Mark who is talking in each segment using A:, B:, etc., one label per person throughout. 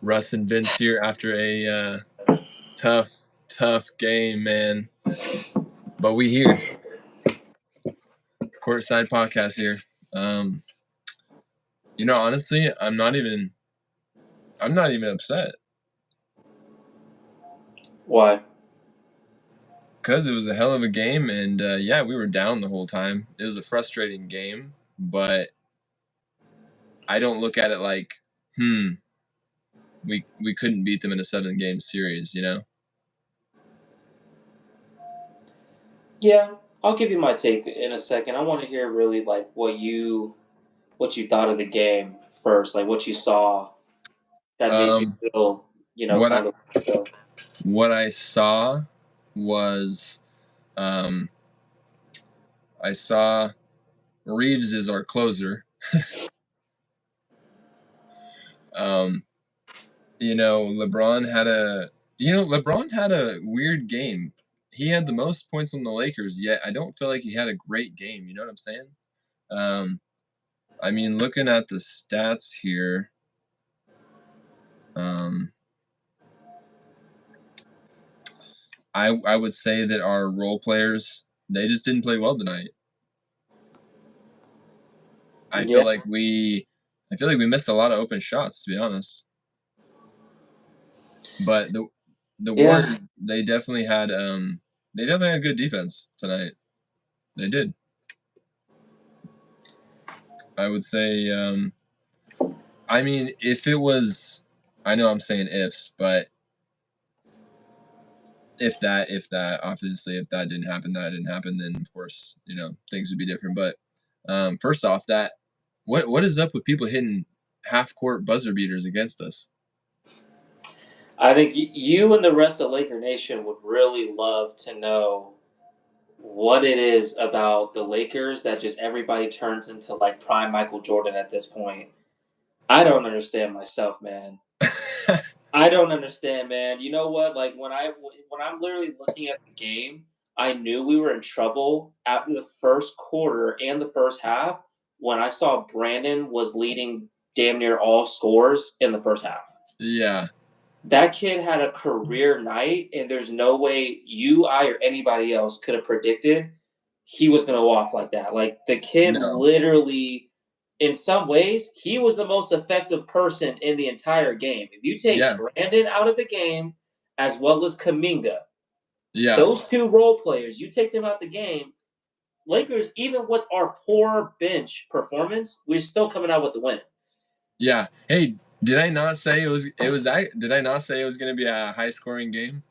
A: Russ and Vince here after a tough game, man. But we here. Courtside podcast here. Honestly, I'm not even upset.
B: Why?
A: Because it was a hell of a game, and we were down the whole time. It was a frustrating game, but I don't look at it like, we couldn't beat them in a 7-game series, you know?
B: Yeah, I'll give you my take in a second. I want to hear really like what you thought of the game first, like what you saw that made you feel,
A: What
B: kind of.
A: what I saw was, I saw Reeves is our closer. LeBron had a weird game. He had the most points on the Lakers, yet I don't feel like he had a great game. You know what I'm saying? Looking at the stats here, I would say that our role players, they just didn't play well tonight. I feel like we missed a lot of open shots, to be honest. But the Warriors, they definitely had good defense tonight. They did. I would say, if it was, I know I'm saying ifs, but if that obviously, if that didn't happen, then of course, things would be different. But first off, what is up with people hitting half-court buzzer beaters against us?
B: I think you and the rest of Laker Nation would really love to know what it is about the Lakers that just everybody turns into like prime Michael Jordan at this point. I don't understand myself, man. I don't understand, man. You know what? Like when I'm literally looking at the game, I knew we were in trouble after the first quarter and the first half when I saw Brandon was leading damn near all scores in the first half.
A: Yeah.
B: That kid had a career night, and there's no way you, I, or anybody else could have predicted he was going to go off like that. Like the kid literally, in some ways, he was the most effective person in the entire game. If you take Brandon out of the game, as well as Kuminga, those two role players, you take them out the game, Lakers, even with our poor bench performance, we're still coming out with the win.
A: Yeah. Hey, did I not say it was did I not say it was going to be a high-scoring game?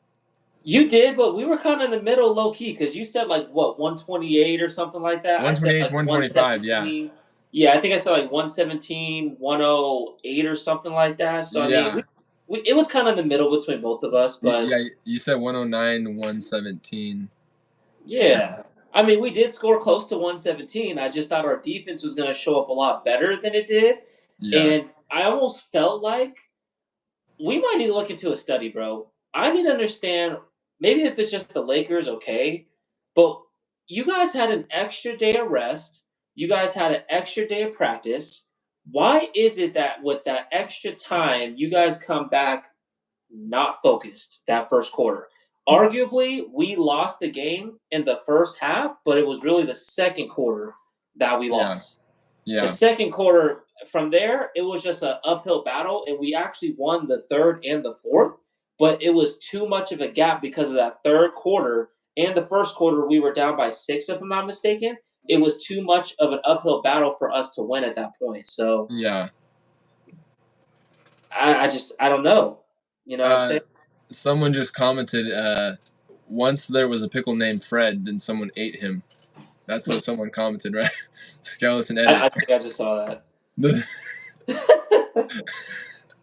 B: You did, but we were kind of in the middle, low key, because you said like what 128 or something like that.
A: 128 to 125, yeah.
B: Yeah, I think I said like 117, 108 or something like that. So it was kind of in the middle between both of us. But
A: yeah, you said 109 to 117.
B: Yeah, we did score close to 117. I just thought our defense was going to show up a lot better than it did, and I almost felt like we might need to look into a study, bro. I need to understand. Maybe if it's just the Lakers, okay. But you guys had an extra day of rest. You guys had an extra day of practice. Why is it that with that extra time, you guys come back not focused that first quarter? Arguably, we lost the game in the first half, but it was really the second quarter that we lost.
A: Yeah.
B: The second quarter, from there, it was just an uphill battle, and we actually won the third and the fourth, but it was too much of a gap because of that third quarter. And the first quarter, we were down by 6, if I'm not mistaken. It was too much of an uphill battle for us to win at that point. So, I don't know. You know what I'm saying?
A: Someone just commented, once there was a pickle named Fred, then someone ate him. That's what someone commented, right? Skeleton edit.
B: I think I just saw that.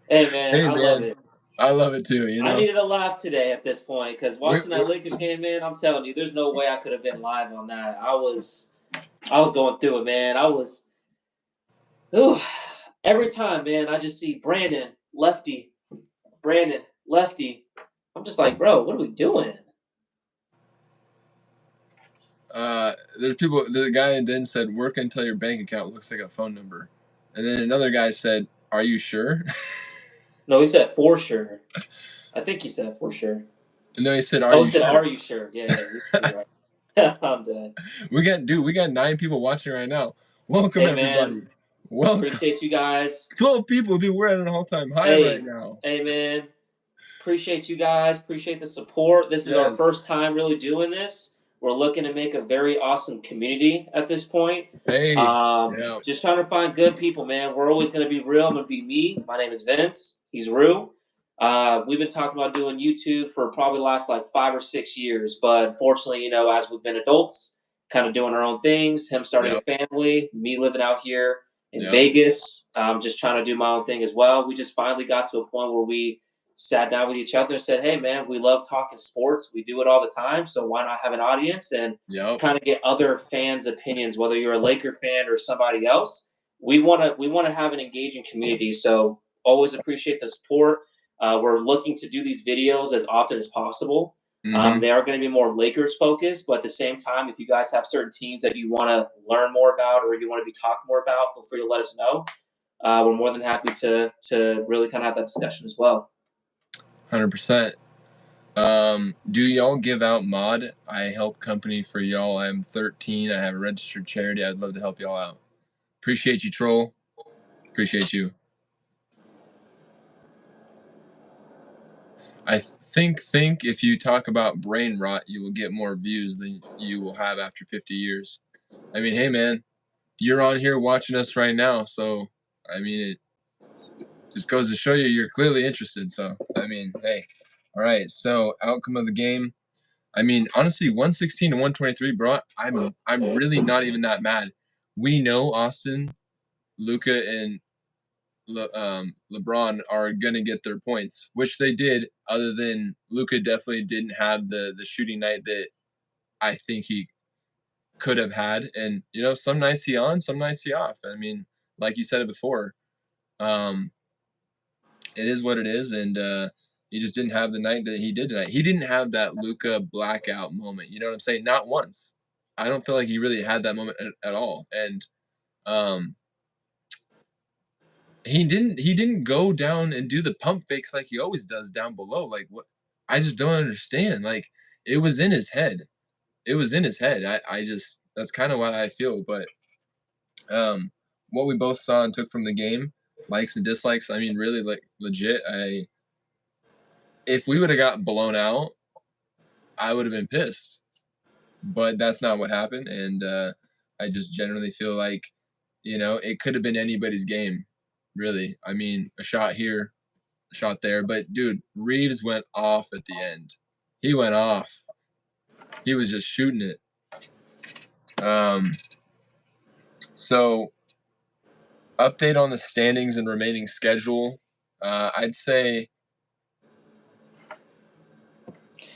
B: Hey, man, I love it.
A: I love it too.
B: I needed a laugh today at this point because watching that Lakers game, man, I'm telling you, there's no way I could have been live on that. I was going through it, man. Every time, man, I just see Brandon, lefty. I'm just like, bro, what are we doing?
A: There's people. The guy then said, "Work until your bank account looks like a phone number," and then another guy said, "Are you sure?"
B: No, he said for sure. I think he said for sure.
A: No, he said, "Are
B: Oh, he
A: you
B: said,
A: sure?"
B: "Are you sure?" Yeah, you're right. I'm dead.
A: We got 9 people watching right now. Welcome
B: Hey, man,
A: everybody. Welcome.
B: appreciate you guys.
A: 12 people, dude. We're at an all-time high right
B: Hey,
A: now.
B: hey, man, appreciate you guys. Appreciate the support. This is our
A: Yes.
B: first time really doing this. We're looking to make a very awesome community at this point.
A: Hey. Yeah.
B: Just trying to find good people, man. We're always going to be real. I'm going to be me. My name is Vince. He's Rue. We've been talking about doing YouTube for probably the last like 5 or 6 years, but unfortunately, as we've been adults, kind of doing our own things, him starting a
A: Yep.
B: family, me living out here in
A: Yep.
B: Vegas, just trying to do my own thing as well. We just finally got to a point where we sat down with each other and said, "Hey, man, we love talking sports. We do it all the time, so why not have an audience and
A: Yep.
B: kind of get other fans' opinions, whether you're a Laker fan or somebody else. We want to have an engaging community. So always appreciate the support. We're looking to do these videos as often as possible.
A: Mhm.
B: They are going to be more Lakers focused, but at the same time, if you guys have certain teams that you want to learn more about or you want to be talking more about, feel free to let us know. We're more than happy to really kind of have that discussion as well.
A: 100%. Do y'all give out mod? I help company for y'all. I'm 13. I have a registered charity. I'd love to help y'all out. Appreciate you, troll. Appreciate you. I think if you talk about brain rot, you will get more views than you will have after 50 years. I mean, hey man, you're on here watching us right now, so I mean, it just goes to show you you're clearly interested. So I mean, hey, all right. So outcome of the game. I mean, honestly, 116 to 123, bro. I'm really not even that mad. We know Austin, Luca, and LeBron are gonna get their points, which they did. Other than Luca, definitely didn't have the shooting night that I think he could have had. And some nights he on, some nights he off. I mean, like you said it before, um, it is what it is, and he just didn't have the night that he did tonight. He didn't have that Luca blackout moment. You know what I'm saying? Not once. I don't feel like he really had that moment at all. And um, he didn't go down and do the pump fakes like he always does down below. Like what? I just don't understand. Like it was in his head. It was in his head. I just that's kind of what I feel. But what we both saw and took from the game, likes and dislikes. I mean, really, like legit. If we would have gotten blown out, I would have been pissed. But that's not what happened, and I just generally feel like it could have been anybody's game. Really, I mean, a shot here, shot there. But dude, Reeves went off at the end. He went off. He was just shooting it. So update on the standings and remaining schedule. I'd say.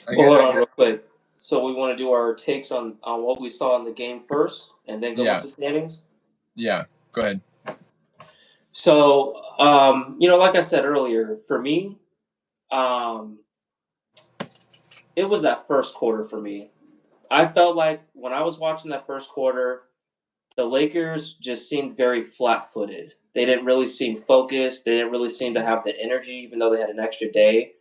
B: Well, hold on real quick. So we want to do our takes on what we saw in the game first, and then go
A: Yeah.
B: into standings.
A: Yeah. Go ahead.
B: So, like I said earlier, for me, um, it was that first quarter for me. I felt like when I was watching that first quarter, the Lakers just seemed very flat-footed. They didn't really seem focused. They didn't really seem to have the energy, even though they had an extra day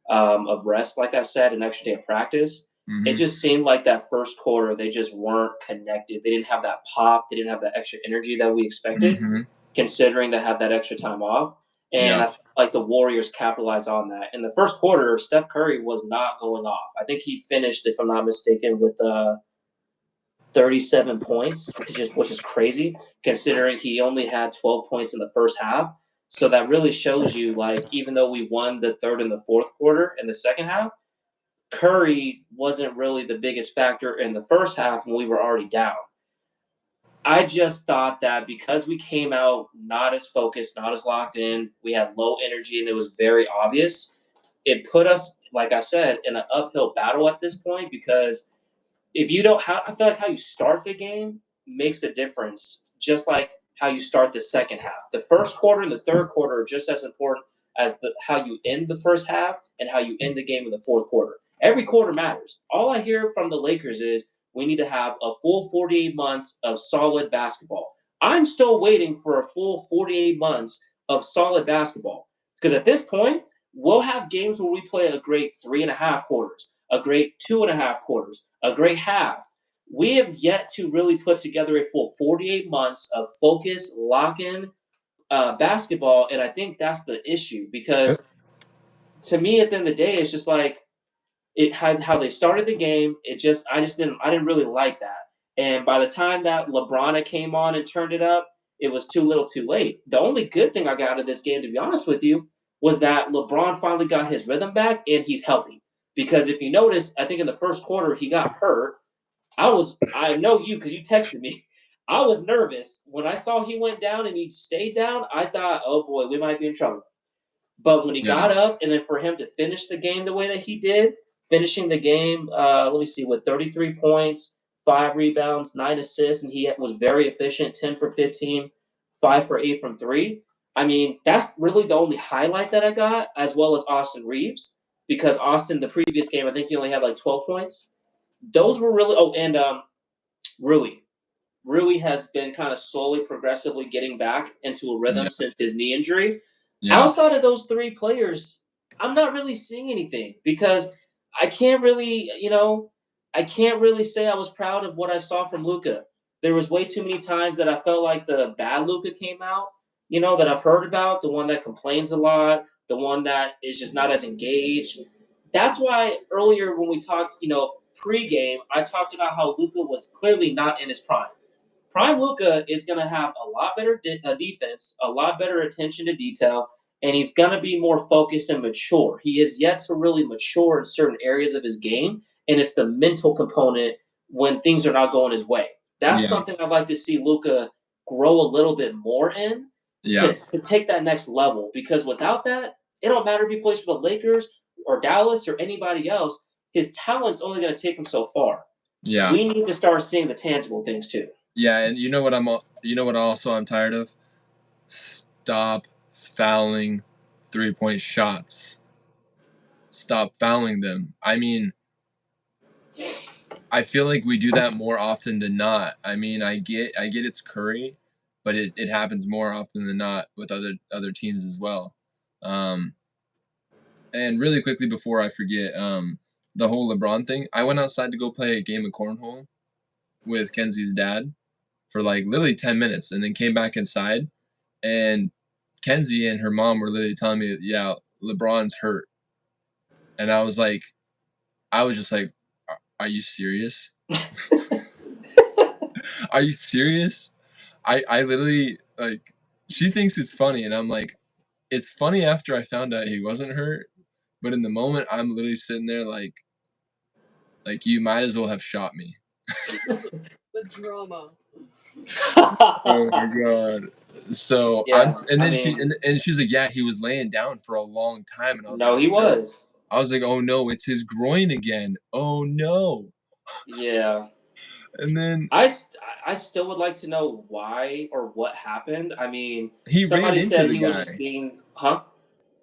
B: of rest, like I said, an extra day of practice. It
A: Mm-hmm.
B: just seemed like that first quarter, they just weren't connected. They didn't have that pop. They didn't have that extra energy that we expected,
A: Mm-hmm.
B: considering they had that extra time off. And
A: Yeah.
B: I feel like the Warriors capitalized on that. In the first quarter, Steph Curry was not going off. I think he finished, if I'm not mistaken, with 37 points, which is crazy considering he only had 12 points in the first half. So that really shows you, like, even though we won the third and the fourth quarter in the second half, Curry wasn't really the biggest factor in the first half when we were already down. I just thought that because we came out not as focused, not as locked in, we had low energy, and it was very obvious. It put us, like I said, in an uphill battle at this point because if you don't, I feel like how you start the game makes a difference, just like how you start the second half. The first quarter and the third quarter are just as important as how you end the first half and how you end the game in the fourth quarter. Every quarter matters. All I hear from the Lakers is we need to have a full 48 months of solid basketball. I'm still waiting for a full 48 months of solid basketball. Because at this point, we'll have games where we play a great 3.5 quarters, a great 2.5 quarters, a great half. We have yet to really put together a full 48 months of focus, lock-in basketball, and I think that's the issue. Because to me, at the end of the day, it's just like it had how they started the game. I didn't really like that. And by the time that LeBron came on and turned it up, it was too little, too late. The only good thing I got out of this game, to be honest with you, was that LeBron finally got his rhythm back and he's healthy. Because if you notice, I think in the first quarter he got hurt. I know you because you texted me. I was nervous when I saw he went down and he stayed down. I thought, oh boy, we might be in trouble. But when he
A: Yeah.
B: got up, and then for him to finish the game the way that he did, finishing the game, let me see, with 33 points, 5 rebounds, 9 assists, and he was very efficient, 10 for 15, 5 for 8 from 3. I mean, that's really the only highlight that I got, as well as Austin Reeves, because Austin, the previous game, I think he only had like 12 points. Those were really, oh, and Rui. Rui has been kind of slowly, progressively getting back into a rhythm since his knee injury.
A: Yeah.
B: Outside of those 3 players, I'm not really seeing anything because I can't really, I can't really say I was proud of what I saw from Luka. There was way too many times that I felt like the bad Luka came out, that I've heard about, the one that complains a lot, the one that is just not as engaged. That's why earlier when we talked, pregame, I talked about how Luka was clearly not in his prime. Prime Luka is going to have a lot better defense, a lot better attention to detail, and he's going to be more focused and mature. He is yet to really mature in certain areas of his game, and it's the mental component when things are not going his way. That's something I'd like to see Luka grow a little bit more in to take that next level. Because without that, it don't matter if he plays for the Lakers or Dallas or anybody else. His talent's only going to take him so far.
A: Yeah.
B: We need to start seeing the tangible things too.
A: Yeah, and you know what also I'm tired of? Stop fouling 3-point shots. Stop fouling them. I mean, I feel like we do that more often than not. I mean, I get it's Curry, but it happens more often than not with other teams as well. And really quickly before I forget, the whole LeBron thing, I went outside to go play a game of cornhole with Kenzie's dad for like literally 10 minutes and then came back inside and Kenzie and her mom were literally telling me, yeah, LeBron's hurt. And I was just like, are you serious? Are you serious? I literally, like, she thinks it's funny. And I'm like, it's funny after I found out he wasn't hurt. But in the moment, I'm literally sitting there like you might as well have shot me.
C: The drama.
A: Oh my god. So
B: Yeah,
A: and she's like, yeah, he was laying down for a long time, and I was
B: no,
A: like,
B: he was.
A: I was like, oh no, it's his groin again. Oh no.
B: Yeah.
A: And then
B: I still would like to know why or what happened. I mean,
A: he ran
B: somebody
A: into
B: said
A: the
B: he was
A: guy.
B: just being, huh?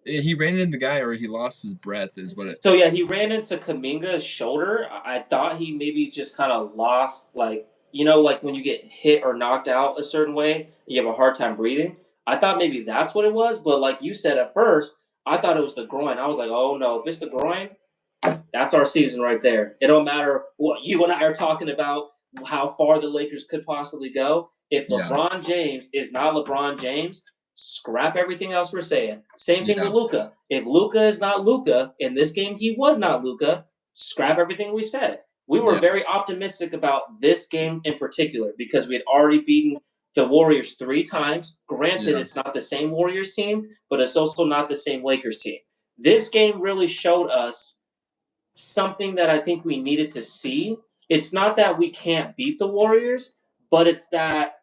A: He ran into the guy, or he lost his breath, is what it.
B: So yeah, he ran into Kaminga's shoulder. I thought he maybe just kind of lost, like like when you get hit or knocked out a certain way, you have a hard time breathing. I thought maybe that's what it was, but like you said at first, I thought it was the groin. I was like, oh no, if it's the groin, that's our season right there. It don't matter what you and I are talking about, how far the Lakers could possibly go. If LeBron James is not LeBron James, scrap everything else we're saying. Same thing with Luka. If Luka is not Luka, in this game he was not Luka, scrap everything we said. We were very optimistic about this game in particular because we had already beaten the Warriors 3 times. Granted, it's not the same Warriors team, but it's also not the same Lakers team. This game really showed us something that I think we needed to see. It's not that we can't beat the Warriors, but it's that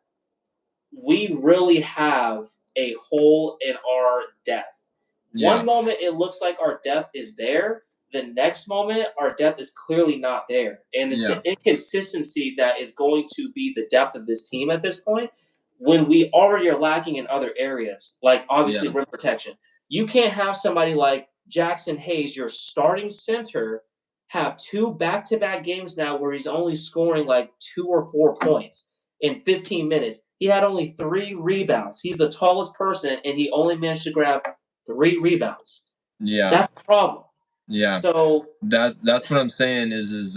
B: we really have a hole in our depth. One moment it looks like our depth is there. The next moment our depth is clearly not there. And it's the inconsistency that is going to be the depth of this team at this point when we already are lacking in other areas, like obviously rim protection. You can't have somebody like Jackson Hayes, your starting center, have 2 back-to-back games now where he's only scoring like 2 or 4 points in 15 minutes. He had only 3 rebounds. He's the tallest person, and he only managed to grab 3 rebounds.
A: Yeah.
B: That's the problem.
A: Yeah.
B: So
A: that's what I'm saying is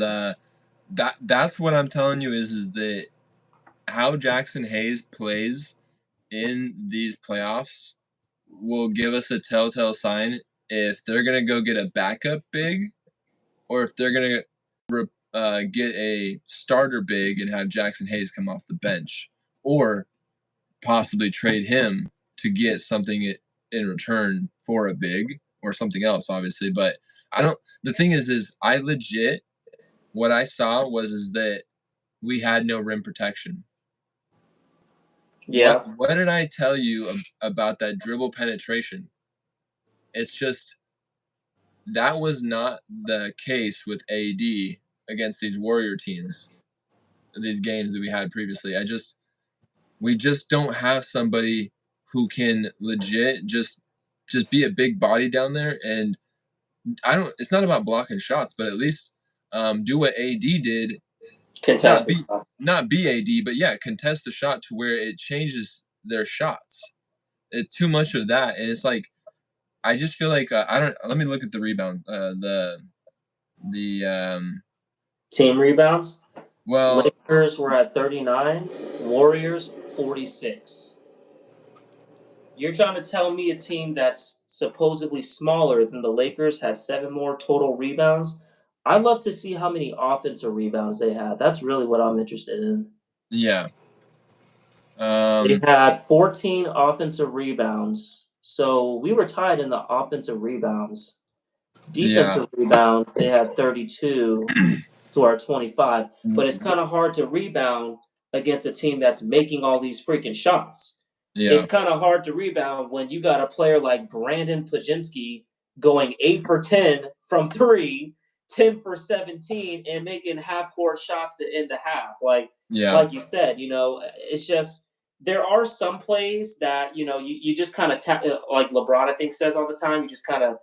A: that's what I'm telling you is that how Jackson Hayes plays in these playoffs will give us a telltale sign if they're gonna go get a backup big or if they're gonna get a starter big and have Jackson Hayes come off the bench, or possibly trade him to get something in return for a big or something else, obviously. But I don't. The thing is I legit what I saw is that we had no rim protection.
B: Yeah.
A: What did I tell you about that dribble penetration? It's just that was not the case with AD against these Warrior teams, these games that we had previously. We just don't have somebody who can legit just be a big body down there. And it's not about blocking shots, but at least do what AD did.
B: Contest
A: not be AD, but yeah, contest the shot to where it changes their shots. It's too much of that, and it's like I just feel like I don't. Let me look at the rebound. The
B: team rebounds.
A: Well,
B: Lakers were at 39, Warriors 46. You're trying to tell me a team that's supposedly smaller than the Lakers has 7 more total rebounds? I'd love to see how many offensive rebounds they had. That's really what I'm interested in.
A: Yeah.
B: They had 14 offensive rebounds. So we were tied in the offensive rebounds. Defensive rebound, they had 32 to our 25. But it's kind of hard to rebound against a team that's making all these freaking shots. Yeah. It's kind of hard to rebound when you got a player like Brandon Pajinski going 8 for 10 from 3, 10 for 17, and making half-court shots to end the half. Like you said, it's just there are some plays that, you just kind of tap, like LeBron, I think, says all the time, you just kind of,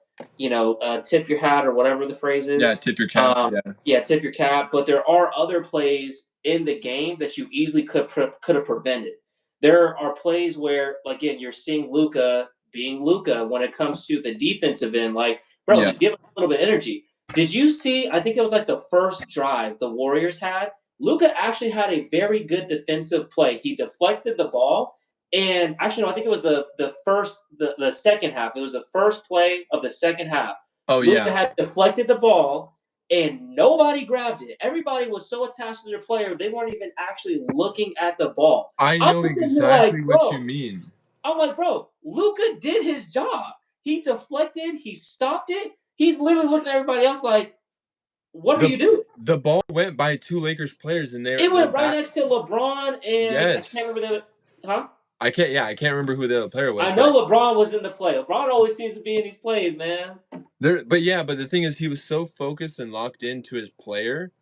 B: tip your hat or whatever the phrase is.
A: Yeah, tip your cap.
B: Tip your cap. But there are other plays in the game that you easily could have prevented. There are plays where, again, you're seeing Luka being Luka when it comes to the defensive end. Like, bro, just give him a little bit of energy. Did you see, I think it was like the first drive the Warriors had, Luka actually had a very good defensive play. He deflected the ball. And actually, no, I think it was the second half. It was the first play of the second half.
A: Oh,
B: Luka had deflected the ball, and nobody grabbed it. Everybody was so attached to their player, they weren't even actually looking at the ball.
A: I know exactly what you mean.
B: I'm like, bro, Luka did his job. He deflected. He stopped it. He's literally looking at everybody else like, what are you doing?
A: The ball went by 2 Lakers players, and
B: it went right next to LeBron and I can't remember the other. Huh?
A: I can't remember who the other player was.
B: I know LeBron was in the play. LeBron always seems to be in these plays, man.
A: But the thing is, he was so focused and locked into his player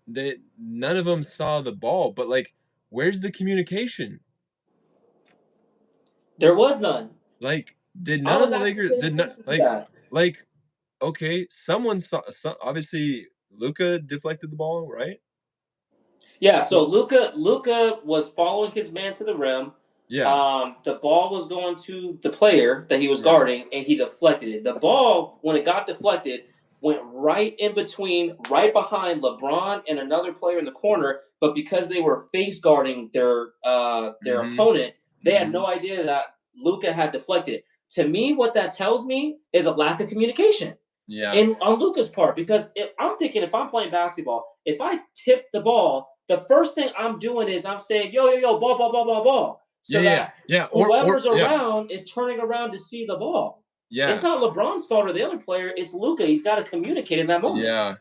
A: that none of them saw the ball. But like, where's the communication?
B: There was none.
A: Like, did none of the Lakers okay, someone saw. Obviously, Luka deflected the ball, right?
B: Yeah. So Luka was following his man to the rim.
A: Yeah.
B: The ball was going to the player that he was guarding, and he deflected it. The ball, when it got deflected, went right behind LeBron and another player in the corner. But because they were face guarding their opponent, they had no idea that Luka had deflected. To me, what that tells me is a lack of communication.
A: Yeah.
B: And on Luka's part, because I'm thinking if I'm playing basketball, if I tip the ball, the first thing I'm doing is I'm saying, yo, ball. So whoever's around is turning around to see the ball. Yeah. It's not LeBron's fault or the other player. It's Luka. He's got to communicate in that moment.
A: Yeah.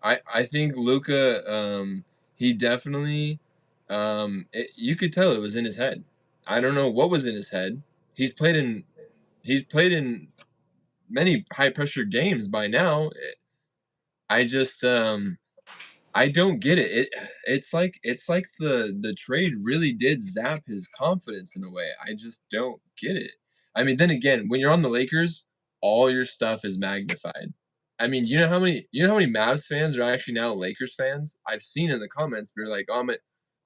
A: I think Luka, he definitely, you could tell it was in his head. I don't know what was in his head. He's played in many high pressure games by now. I just, I don't get it. It's like the trade really did zap his confidence in a way. I just don't get it. I mean, then again, when you're on the Lakers, all your stuff is magnified. I mean, you know how many Mavs fans are actually now Lakers fans? I've seen in the comments, they're like, "Oh,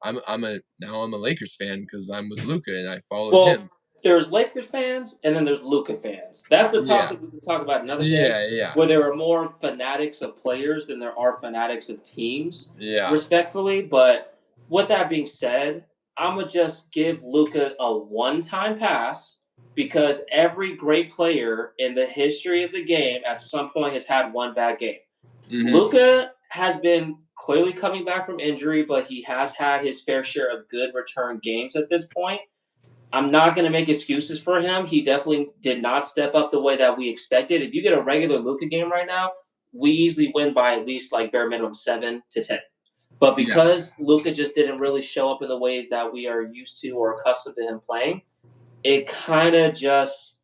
A: I'm a Lakers fan because I'm with Luka and I followed him."
B: there's Lakers fans and then there's Luka fans. That's a topic we can talk about another day.
A: Yeah.
B: Where there are more fanatics of players than there are fanatics of teams.
A: Yeah.
B: Respectfully, but with that being said, I'm gonna just give Luka a one-time pass because every great player in the history of the game at some point has had one bad game.
A: Mm-hmm.
B: Luka has been clearly coming back from injury, but he has had his fair share of good return games at this point. I'm not going to make excuses for him. He definitely did not step up the way that we expected. If you get a regular Luka game right now, we easily win by at least like bare minimum 7 to 10. But because Luka just didn't really show up in the ways that we are used to or accustomed to him playing, it kind of just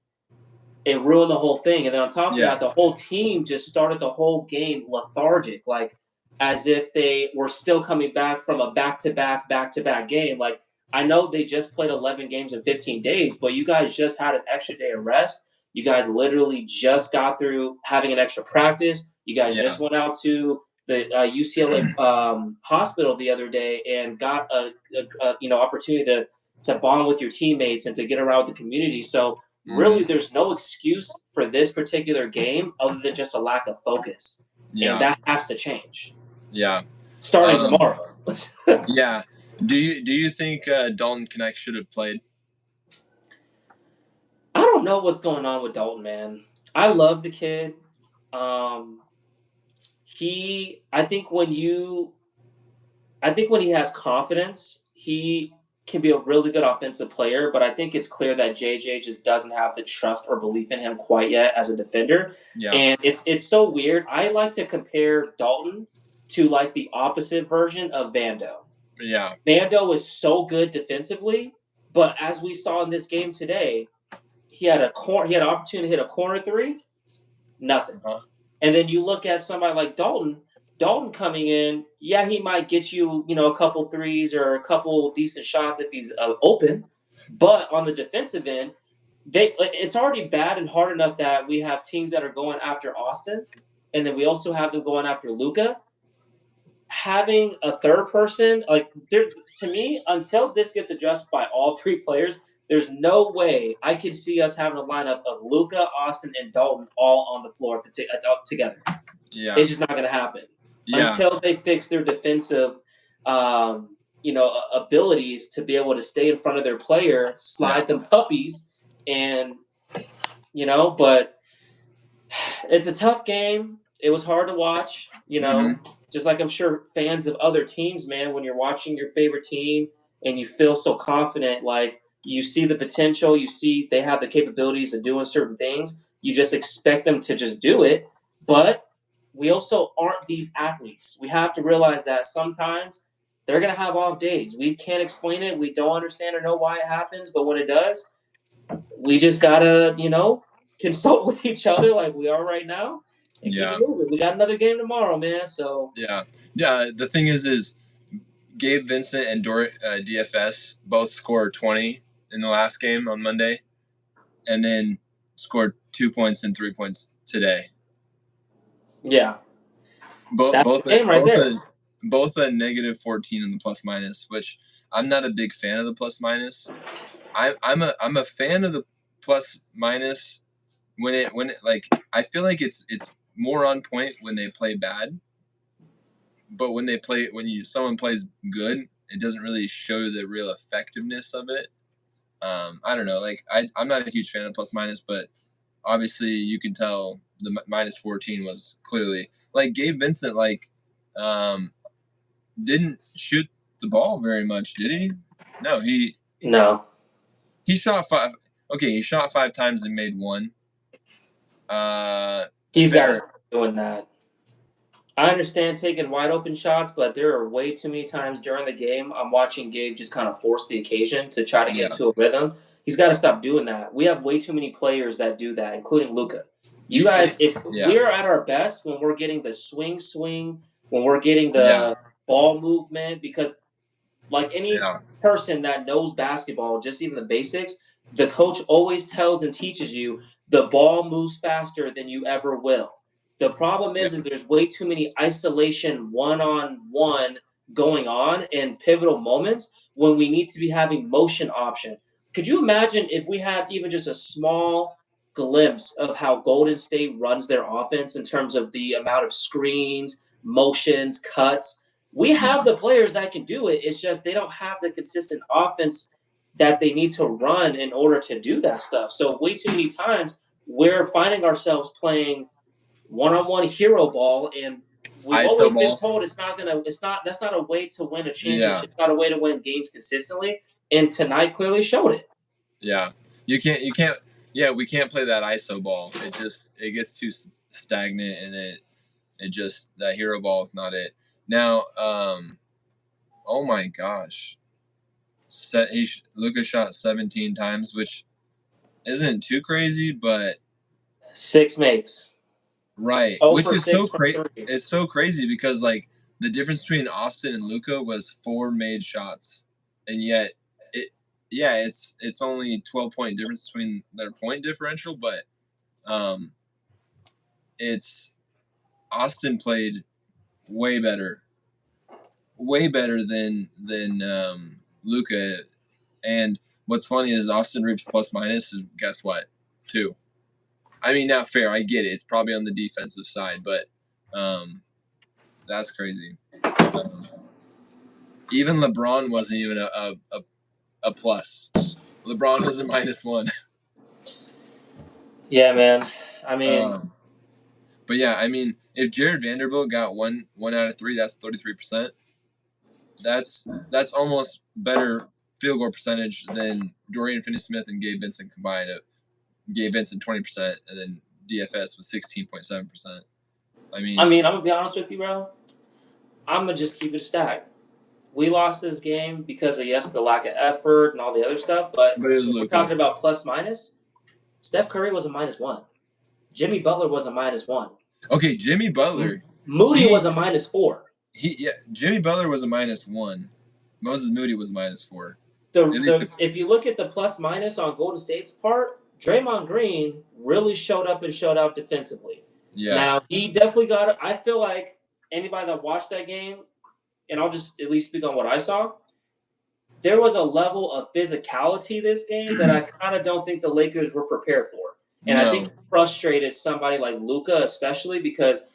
B: it ruined the whole thing. And then on top of that, the whole team just started the whole game lethargic, like as if they were still coming back from a back-to-back game. Like, I know they just played 11 games in 15 days, but you guys just had an extra day of rest. You guys literally just got through having an extra practice. You guys just went out to the UCLA hospital the other day and got a opportunity to bond with your teammates and to get around with the community. So really, there's no excuse for this particular game other than just a lack of focus. And that has to change.
A: Yeah.
B: Starting tomorrow.
A: Yeah. Do you think Dalton Knecht should have played?
B: I don't know what's going on with Dalton, man. I love the kid. I think when he has confidence, he can be a really good offensive player, but I think it's clear that JJ just doesn't have the trust or belief in him quite yet as a defender.
A: Yeah.
B: And it's so weird. I like to compare Dalton to like the opposite version of Vando.
A: Yeah.
B: Vando is so good defensively, but as we saw in this game today, he had an opportunity to hit a corner three, nothing. And then you look at somebody like Dalton coming in, he might get you, a couple threes or a couple decent shots if he's open. But on the defensive end, it's already bad and hard enough that we have teams that are going after Austin, and then we also have them going after Luka. Having a third person, to me, until this gets addressed by all three players, there's no way I could see us having a lineup of Luka, Austin, and Dalton all on the floor together.
A: Yeah.
B: It's just not going to happen until they fix their defensive, abilities to be able to stay in front of their player, slide them puppies, and But it's a tough game. It was hard to watch. Just like I'm sure fans of other teams, man. When you're watching your favorite team and you feel so confident, like you see the potential, you see they have the capabilities of doing certain things. You just expect them to just do it, but we also aren't these athletes. We have to realize that sometimes they're going to have off days. We can't explain it. We don't understand or know why it happens. But when it does, we just got to, consult with each other like we are right now and keep it moving. We got another game tomorrow, man. So
A: Yeah. The thing is Gabe Vincent and DFS both scored 20 in the last game on Monday and then scored 2 points and 3 points today.
B: Yeah.
A: Both a negative 14 in the plus minus, which I'm not a big fan of the plus minus. I'm a fan of the plus minus when it like I feel like it's more on point when they play bad. But when someone plays good, it doesn't really show the real effectiveness of it. I don't know. Like I'm not a huge fan of plus minus, but obviously you can tell the minus 14 was clearly like Gabe Vincent didn't shoot the ball very much, did he? No, he shot 5. Okay, he shot 5 times and made 1.
B: He's got to start doing that. I understand taking wide open shots, but there are way too many times during the game I'm watching Gabe just kind of force the occasion to try to get into a rhythm. He's got to stop doing that. We have way too many players that do that, including Luka. You guys, if we're at our best when we're getting the swing, when we're getting the ball movement, because like any person that knows basketball, just even the basics, the coach always tells and teaches you the ball moves faster than you ever will. The problem is there's way too many isolation one-on-one going on in pivotal moments when we need to be having motion option. could you imagine if we had even just a small glimpse of how Golden State runs their offense in terms of the amount of screens, motions, cuts? We have the players that can do it. It's just they don't have the consistent offense that they need to run in order to do that stuff. So way too many times we're finding ourselves playing one-on-one hero ball, and we've
A: ISO
B: always been
A: ball.
B: told it's not that's not a way to win a championship.
A: Yeah.
B: It's not a way to win games consistently. And tonight clearly showed it.
A: Yeah. You can't. Yeah, we can't play that ISO ball. It gets too stagnant, and it just that hero ball is not it. Now, oh my gosh, Luka shot 17 times, which isn't too crazy, but
B: 6 makes.
A: right,
B: Oh,
A: which
B: for
A: is so
B: 6 from
A: crazy.
B: 3.
A: It's so crazy because like the difference between Austin and Luka was 4 made shots, and yet it's only 12-point difference between their point differential, but it's Austin played way better than Luka. And what's funny is Austin Reeves plus minus is guess what? 2. I mean, not fair. I get it. It's probably on the defensive side, but that's crazy. Even LeBron wasn't even a plus. LeBron was a -1.
B: Yeah, man. I mean,
A: but yeah, I mean, if Jared Vanderbilt got one out of 3, that's 33%. That's almost better field goal percentage than Dorian Finney-Smith and Gabe Vincent combined. Gabe Vincent 20%, and then DFS was 16.7%. I mean,
B: I'm gonna be honest with you, bro. I'm gonna just keep it stacked. We lost this game because of the lack of effort and all the other stuff. But
A: it was
B: if we're
A: Luka.
B: talking about plus minus, Steph Curry was a -1. Jimmy Butler was a -1.
A: Okay, Jimmy Butler.
B: Moody was a -4.
A: Jimmy Butler was a -1. Moses Moody was a -4.
B: If you look at the plus minus on Golden State's part, Draymond Green really showed up and showed out defensively.
A: Yeah.
B: Now he definitely got it. I feel like anybody that watched that game, and I'll just at least speak on what I saw, there was a level of physicality this game that I kind of don't think the Lakers were prepared for. And I think it frustrated somebody like Luka, especially because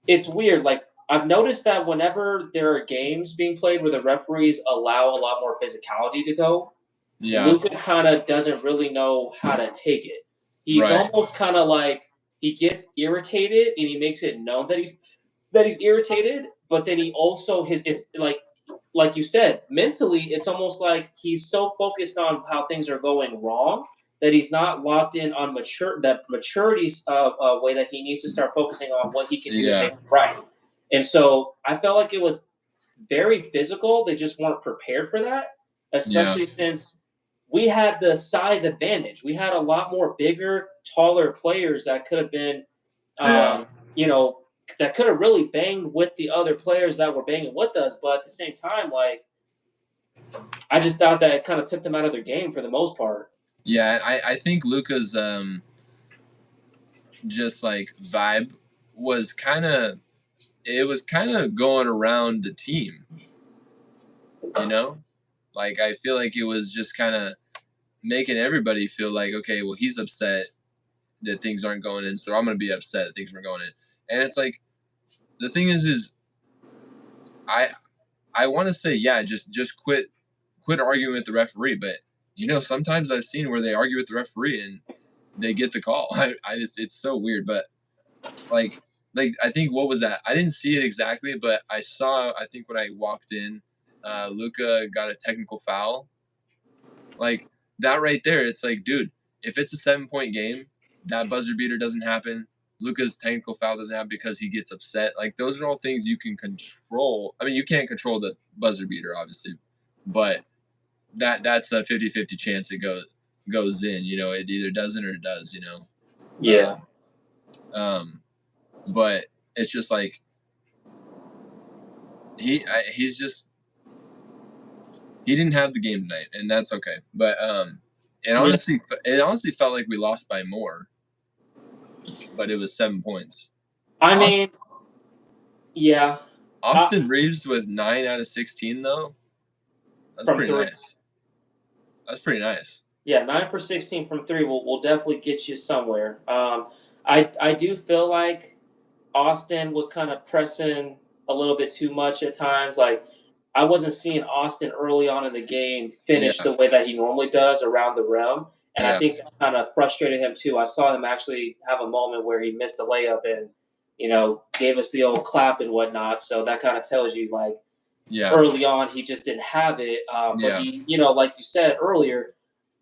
B: it's weird. Like, I've noticed that whenever there are games being played where the referees allow a lot more physicality to go, Luka kind of doesn't really know how to take it. He's almost kind of like he gets irritated and he makes it known that he's irritated, but then he also is like you said, mentally, it's almost like he's so focused on how things are going wrong that he's not locked in on maturity way that he needs to start focusing on what he can do to make it right. And so I felt like it was very physical. They just weren't prepared for that, especially since we had the size advantage. We had a lot more bigger, taller players that could have been, that could have really banged with the other players that were banging with us. But at the same time, like, I just thought that it kind of took them out of their game for the most part.
A: Yeah, I think Luka's just like vibe was kind of going around the team. You know, like I feel like it was just kind of making everybody feel like, okay, well, he's upset that things aren't going in, so I'm gonna be upset that things aren't going in. And it's like the thing is I want to say, yeah, just quit arguing with the referee, but sometimes I've seen where they argue with the referee and they get the call. It's so weird, but like I think what was that? I didn't see it exactly, but I think when I walked in, Luka got a technical foul. Like that right there, it's like, dude, if it's a 7-point game, that buzzer beater doesn't happen. Luka's technical foul doesn't happen because he gets upset. Like those are all things you can control. I mean, you can't control the buzzer beater, obviously, but that's a 50-50 chance it goes in. It either doesn't or it does.
B: Yeah.
A: But it's just like he's just he didn't have the game tonight, and that's okay. But it honestly felt like we lost by more, but it was 7 points.
B: I mean, yeah.
A: Austin Reeves with 9 out of 16 though. That's pretty nice. That's pretty nice.
B: Yeah, 9 for 16 from three will definitely get you somewhere. I do feel like Austin was kind of pressing a little bit too much at times. Like I wasn't seeing Austin early on in the game finish
A: Yeah,
B: the way that he normally does around the rim, and I
A: yeah,
B: think that kind of frustrated him too. I saw him actually have a moment where he missed a layup and gave us the old clap and whatnot. So that kind of tells you like
A: yeah,
B: early on he just didn't have it. But
A: yeah.
B: he, like you said earlier,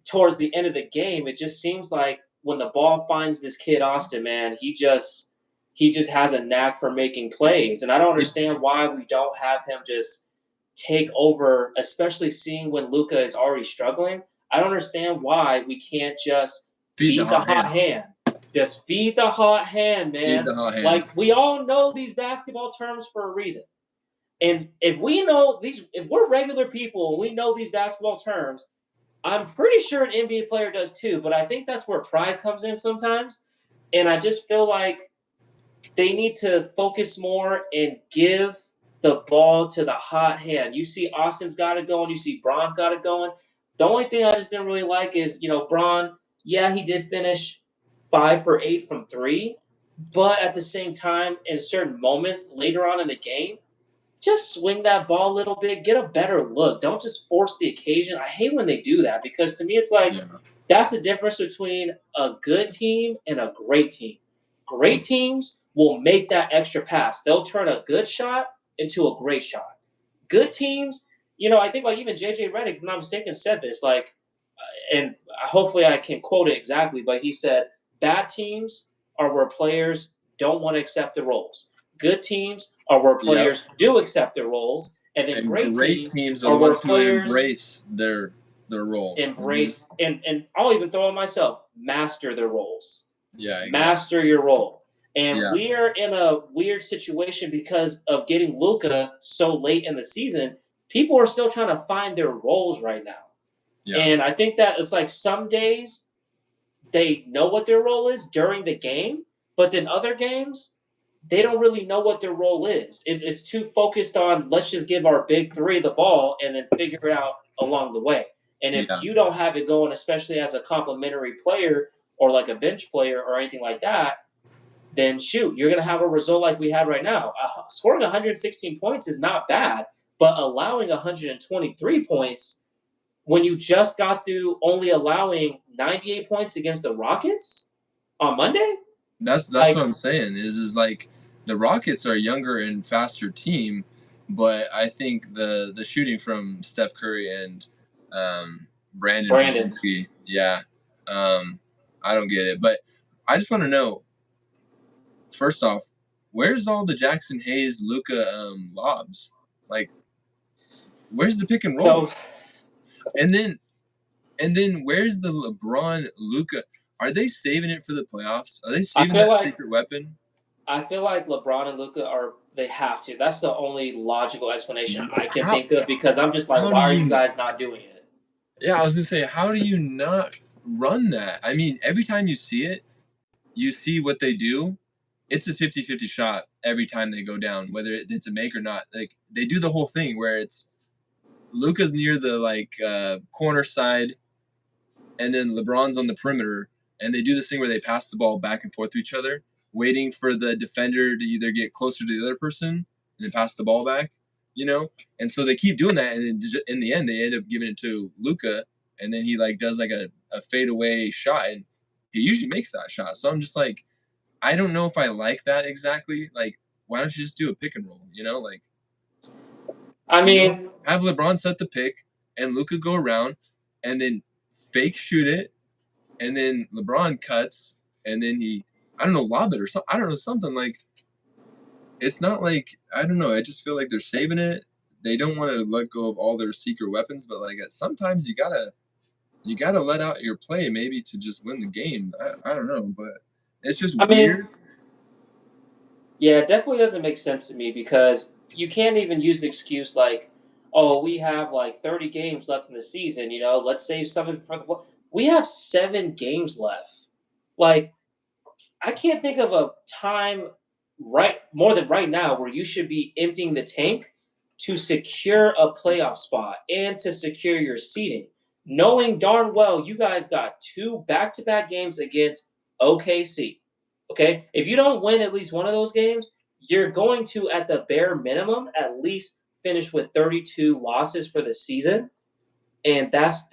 B: towards the end of the game, it just seems like when the ball finds this kid Austin, man, he just has a knack for making plays, and I don't
A: It,
B: understand why we don't have him just take over, especially seeing when Luka is already struggling. I don't understand why we can't just
A: feed the
B: feed the
A: hot
B: hot
A: hand.
B: hand. Just feed the hot hand,
A: Feed
B: man.
A: the hot hand.
B: Like we all know these basketball terms for a reason. And if we know these, if we're regular people and we know these basketball terms, I'm pretty sure an NBA player does too, but I think that's where pride comes in sometimes. And I just feel like they need to focus more and give the ball to the hot hand. You see Austin's got it going, you see Braun's got it going. The only thing I just didn't really like is, Braun, yeah, he did finish 5 for 8 from three, but at the same time, in certain moments later on in the game, just swing that ball a little bit, get a better look. Don't just force the occasion. I hate when they do that because to me it's like
A: Yeah,
B: that's the difference between a good team and a great team. Great teams will make that extra pass. They'll turn a good shot into a great shot. Good teams, I think like even JJ Redick, if I'm not mistaken, said this, like, and hopefully I can quote it exactly, but he said, bad teams are where players don't want to accept the roles. Good teams are where
A: yep.
B: players do accept their roles, and then
A: And
B: great
A: great
B: teams
A: teams are
B: are
A: the
B: where
A: ones who
B: players
A: embrace their role.
B: embrace and I'll even throw in myself, master their roles.
A: Yeah, exactly.
B: Master your role. And
A: Yeah,
B: we are in a weird situation because of getting Luka so late in the season. People are still trying to find their roles right now.
A: yeah,
B: And I think that it's like some days they know what their role is during the game, but then other games, they don't really know what their role is. It's too focused on let's just give our big three the ball and then figure it out along the way. And if
A: yeah,
B: you don't have it going, especially as a complimentary player or like a bench player or anything like that, then shoot, you're going to have a result like we had right now. Scoring 116 points is not bad, but allowing 123 points when you just got through only allowing 98 points against the Rockets on Monday?
A: that's what
B: Like,
A: I'm saying. Is like the Rockets are a younger and faster team, but I think the shooting from Steph Curry and Brandon
B: Brandon.
A: Fabianski, yeah, I don't get it. But I just want to know, first off, where's all the Jackson Hayes Luca lobs? Like, where's the pick and roll?
B: So
A: And then where's the LeBron Luca? Are they saving it for the playoffs? Are they
B: I
A: saving
B: feel
A: that
B: like
A: secret weapon?
B: I feel like LeBron and Luca they have to. That's the only logical explanation I can
A: How
B: think of because I'm just like,
A: how do
B: why are you
A: you
B: guys not doing it?
A: Yeah, I was gonna say, how do you not run that? I mean, every time you see it, you see what they do. It's a 50-50 shot every time they go down, whether it's a make or not. Like they do the whole thing where it's Luca's near the corner side and then LeBron's on the perimeter, and they do this thing where they pass the ball back and forth to each other, waiting for the defender to either get closer to the other person and then pass the ball back, you know. And so they keep doing that, and then in the end, they end up giving it to Luca, and then he does a fadeaway shot, and he usually makes that shot. So I'm just like, I don't know if I like that exactly. Like, why don't you just do a pick and roll?
B: I mean,
A: Have LeBron set the pick and Luca go around, and then fake shoot it, and then LeBron cuts, and then I don't know, lob it or something. I don't know, something like it's not like I don't know. I just feel like they're saving it. They don't want to let go of all their secret weapons, but sometimes you gotta let out your play maybe to just win the game. I don't know, but it's just
B: I mean,
A: weird.
B: yeah, it definitely doesn't make sense to me because you can't even use the excuse like, "Oh, we have like 30 games left in the season. Let's save something for the." We have 7 games left. Like, I can't think of a time right more than right now where you should be emptying the tank to secure a playoff spot and to secure your seeding. knowing darn well you guys got 2 back-to-back games against OKC. Okay? If you don't win at least one of those games, you're going to, at the bare minimum, at least finish with 32 losses for the season. And that's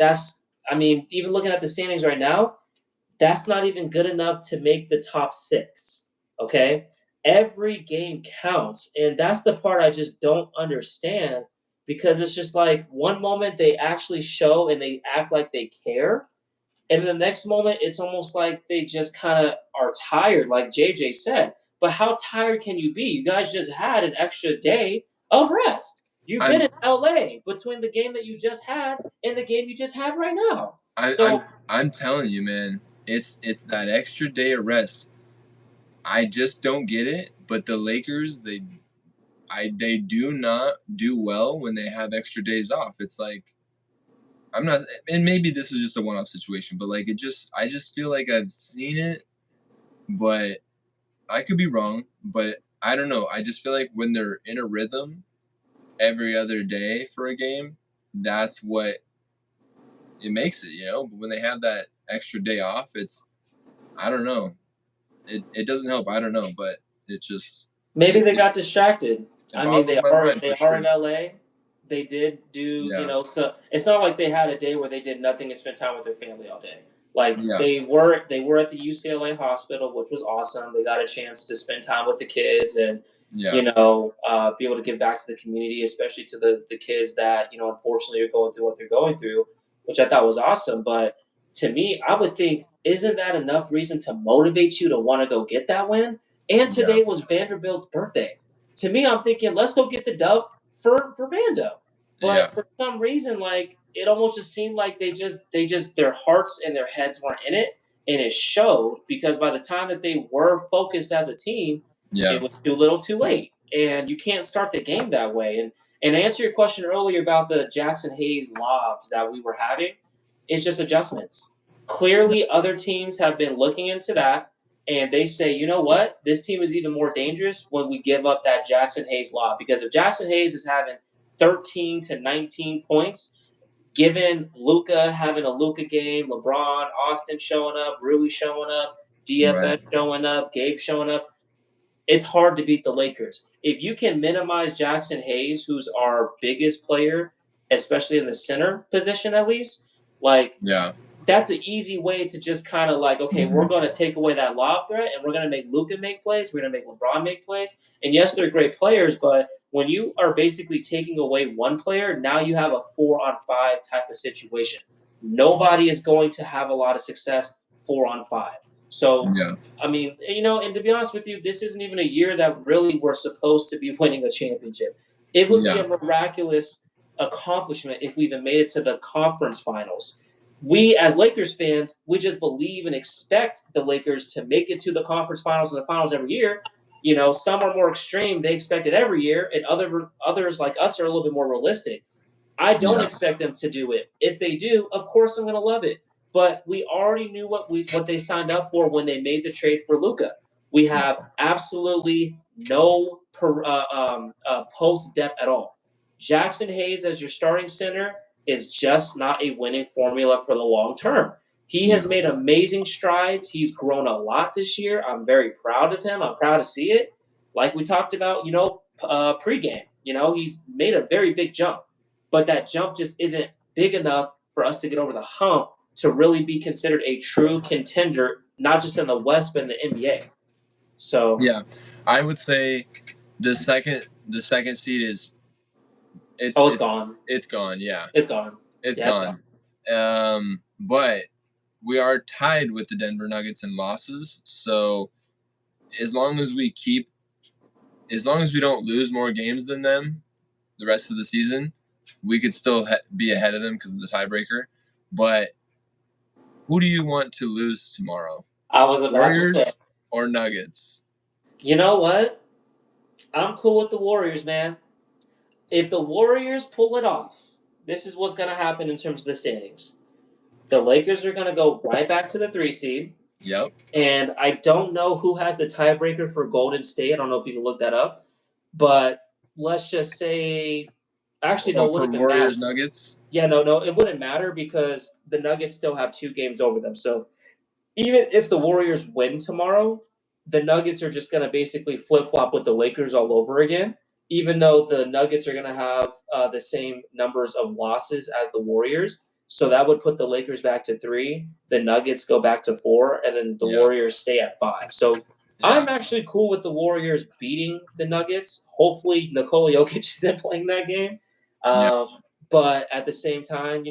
B: I mean, even looking at the standings right now, that's not even good enough to make the top 6. Okay? Every game counts, and that's the part I just don't understand because it's just like one moment they actually show and they act like they care, and the next moment it's almost like they just kind of are tired, like JJ said. But how tired can you be? You guys just had an extra day of rest. You've been in LA between the game that you just had and the game you just had right now.
A: I'm telling you, man, it's that extra day of rest. I just don't get it. But the Lakers, they do not do well when they have extra days off. It's like I'm not, and maybe this was just a one-off situation, but like I just feel like I've seen it, but I could be wrong. But I don't know. I just feel like when they're in a rhythm every other day for a game, that's what it makes it, But when they have that extra day off, I don't know. It doesn't help. I don't know, but it just
B: maybe they got distracted. I mean,
A: boggles my mind for sure.
B: in LA. They did do, so it's not like they had a day where they did nothing and spent time with their family all day. Like they were at the UCLA hospital, which was awesome. They got a chance to spend time with the kids and be able to give back to the community, especially to the kids that unfortunately are going through what they're going through, which I thought was awesome. But to me, I would think, isn't that enough reason to motivate you to want to go get that win? And today was Vanderbilt's birthday. To me, I'm thinking, let's go get the dub for Vando. But for some reason, like it almost just seemed like they just their hearts and their heads weren't in it, and it showed because by the time that they were focused as a team, it was too little, too late, and you can't start the game that way. And to answer your question earlier about the Jackson Hayes lobs that we were having, it's just adjustments. Clearly, other teams have been looking into that, and they say, you know what, this team is even more dangerous when we give up that Jackson Hayes lob because if Jackson Hayes is having 13 to 19 points, given Luka having a Luka game, LeBron, Austin showing up, Rui showing up, DFS showing up, Gabe showing up, it's hard to beat the Lakers. If you can minimize Jackson Hayes, who's our biggest player, especially in the center position at least, that's an easy way to just kind of like, okay, we're going to take away that lob threat and we're going to make Luka make plays. We're going to make LeBron make plays. And yes, they're great players, but when you are basically taking away one player, now you have a 4-on-5 type of situation. Nobody is going to have a lot of success 4-on-5. So, I mean, and to be honest with you, this isn't even a year that really we're supposed to be winning a championship. It would be a miraculous accomplishment if we even made it to the conference finals. We, as Lakers fans, we just believe and expect the Lakers to make it to the conference finals and the finals every year. Some are more extreme. They expect it every year, and others like us are a little bit more realistic. I don't expect them to do it. If they do, of course I'm going to love it. But we already knew what they signed up for when they made the trade for Luka. We have absolutely no post depth at all. Jackson Hayes as your starting center is just not a winning formula for the long term. He has made amazing strides. He's grown a lot this year. I'm very proud of him. I'm proud to see it. Like we talked about, pregame. He's made a very big jump. But that jump just isn't big enough for us to get over the hump to really be considered a true contender, not just in the West, but in the NBA. So
A: I would say the second seed is it's
B: gone.
A: It's gone. Yeah,
B: it's gone.
A: It's gone. But we are tied with the Denver Nuggets in losses. So as long as we don't lose more games than them the rest of the season, we could still be ahead of them because of the tiebreaker. But who do you want to lose tomorrow?
B: I was about
A: Warriors
B: to say.
A: Or Nuggets?
B: You know what? I'm cool with the Warriors, man. If the Warriors pull it off, this is what's going to happen in terms of the standings. The Lakers are going to go right back to the 3 seed.
A: Yep.
B: And I don't know who has the tiebreaker for Golden State. I don't know if you can look that up. But let's just say, actually, no, it wouldn't even
A: Warriors
B: matter.
A: Nuggets.
B: Yeah, no, it wouldn't matter because the Nuggets still have 2 games over them. So even if the Warriors win tomorrow, the Nuggets are just going to basically flip flop with the Lakers all over again. Even though the Nuggets are going to have the same numbers of losses as the Warriors, so that would put the Lakers back to 3, the Nuggets go back to 4, and then the Warriors stay at 5. So I'm actually cool with the Warriors beating the Nuggets. Hopefully, Nikola Jokic isn't playing that game. But at the same time,